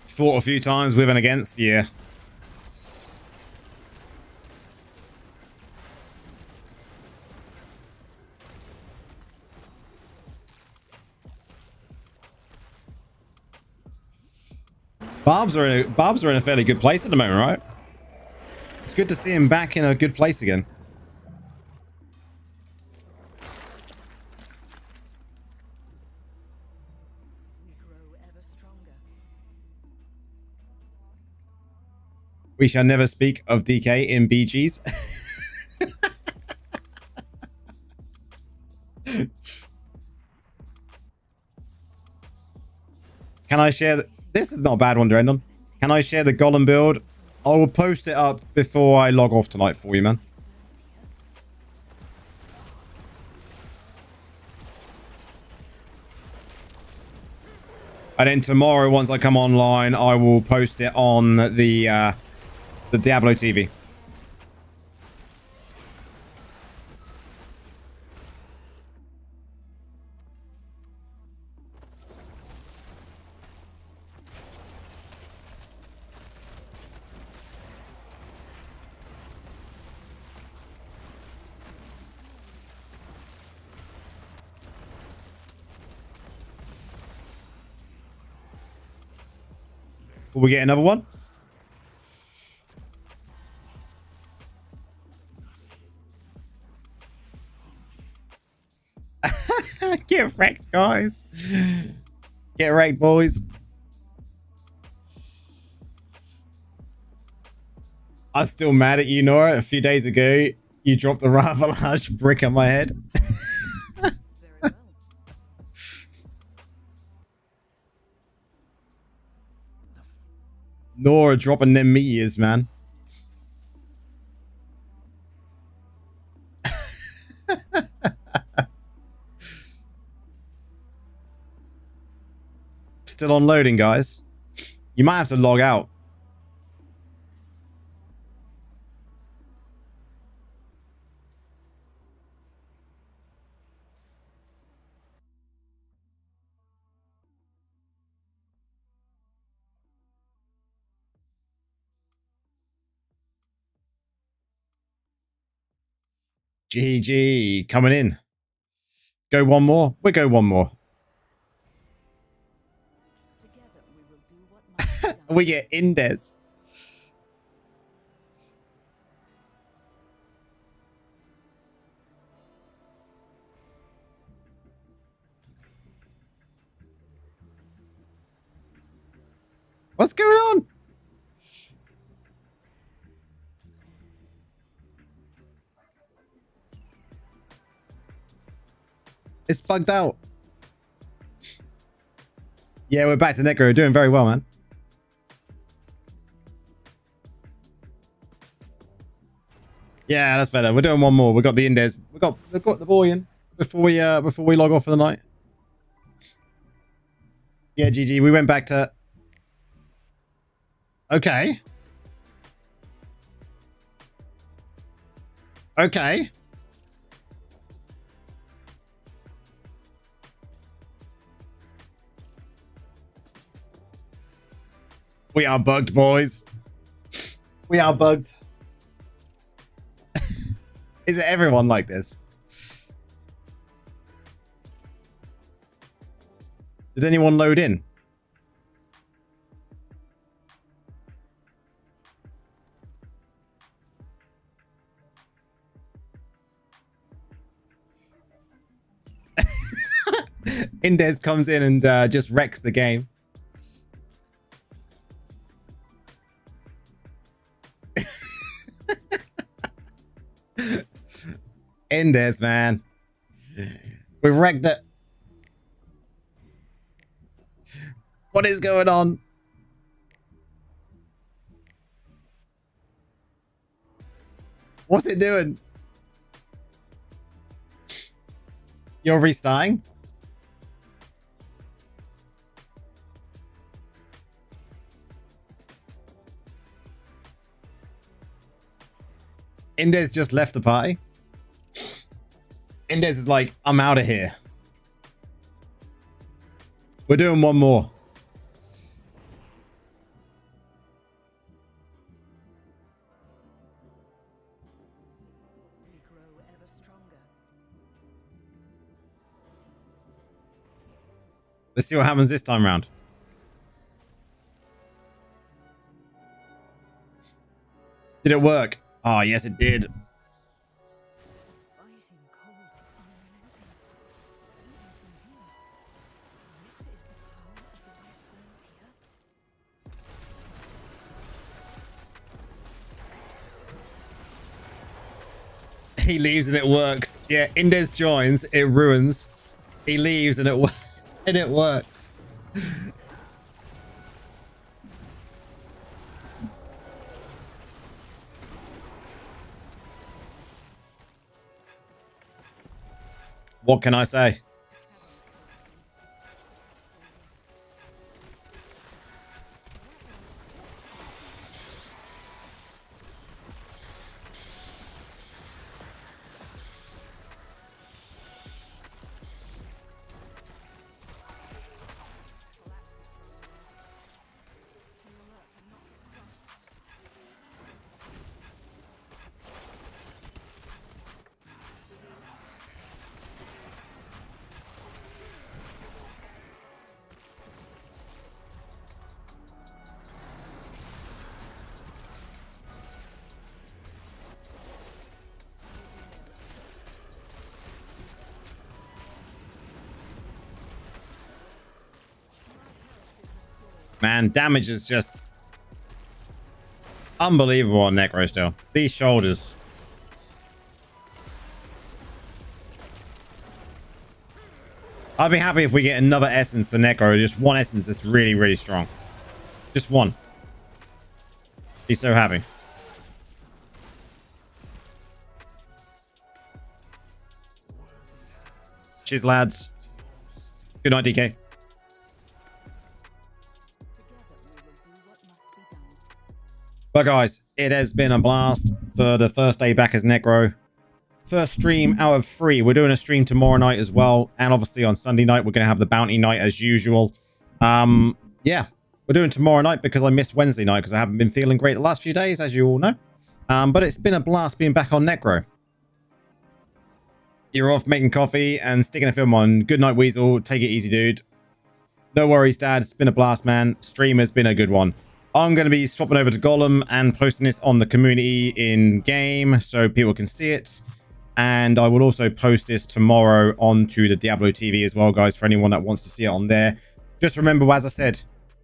S1: Fought a few times with and against, yeah. Barbs are in a fairly good place at the moment, right? It's good to see him back in a good place again. We shall never speak of DK in BGs. Can I share... This is not a bad one to end on. Can I share the Golem build? I will post it up before I log off tonight for you, man. And then tomorrow, once I come online, I will post it on the Diablo TV. Will we get another one? Get wrecked, guys. Get wrecked, boys. I'm still mad at you, Nora. A few days ago, you dropped a rather large brick on my head.
S2: Very well.
S1: Nora dropping them meteors, man. Still unloading, guys. You might have to log out. GG coming in. Go one more? We'll go one more.
S2: Together we will do what must be done.
S1: We get Indes. What's going on? It's bugged out. Yeah, we're back to Necro. We're doing very well, man. Yeah, that's better. We're doing one more. We got the Indes. We got the boy in before we log off for the night. Yeah, GG. We went back to. Okay. Okay. We are bugged, boys. We are bugged. Is it everyone like this? Did anyone load in? Indes comes in and just wrecks the game. Indes, man. We've wrecked it. What is going on? What's it doing? You're restarting? Indes just left the party. Indes is like, I'm out of here. We're doing one more.
S2: We grow ever stronger.
S1: Let's see what happens this time round. Did it work? Oh, yes, it did.
S2: Ice in cold is unrelenting. Even from here. This is the power of the ice frontier.
S1: He leaves and it works. Yeah, Indes joins, it ruins. He leaves and it works. What can I say? Man, damage is just unbelievable on Necro still. These shoulders. I'd be happy if we get another essence for Necro. Just one essence that's really, really strong. Just one. Be so happy. Cheers, lads. Good night, DK. But guys, it has been a blast for the first day back as Necro. First stream out of 3. We're doing a stream tomorrow night as well. And obviously on Sunday night, we're going to have the bounty night as usual. Yeah, we're doing tomorrow night because I missed Wednesday night because I haven't been feeling great the last few days, as you all know. But it's been a blast being back on Necro. You're off making coffee and sticking a film on. Good night, Weasel. Take it easy, dude. No worries, Dad. It's been a blast, man. Stream has been a good one. I'm going to be swapping over to Golem and posting this on the community in game so people can see it. And I will also post this tomorrow onto the Diablo TV as well, guys, for anyone that wants to see it on there. Just remember, as I said,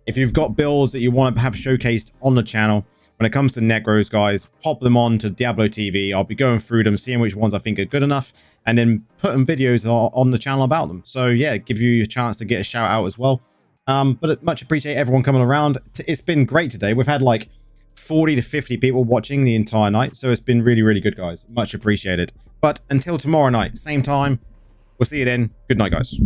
S1: if you've got builds that you want to have showcased on the channel, when it comes to Necros, guys, pop them on to Diablo TV. I'll be going through them, seeing which ones I think are good enough, and then putting videos on the channel about them. So yeah, give you a chance to get a shout out as well. But much appreciate everyone coming around. It's been great today. We've had like 40 to 50 people watching the entire night. So it's been really, really good, guys. Much appreciated. But until tomorrow night, same time, we'll see you then. Good night, guys.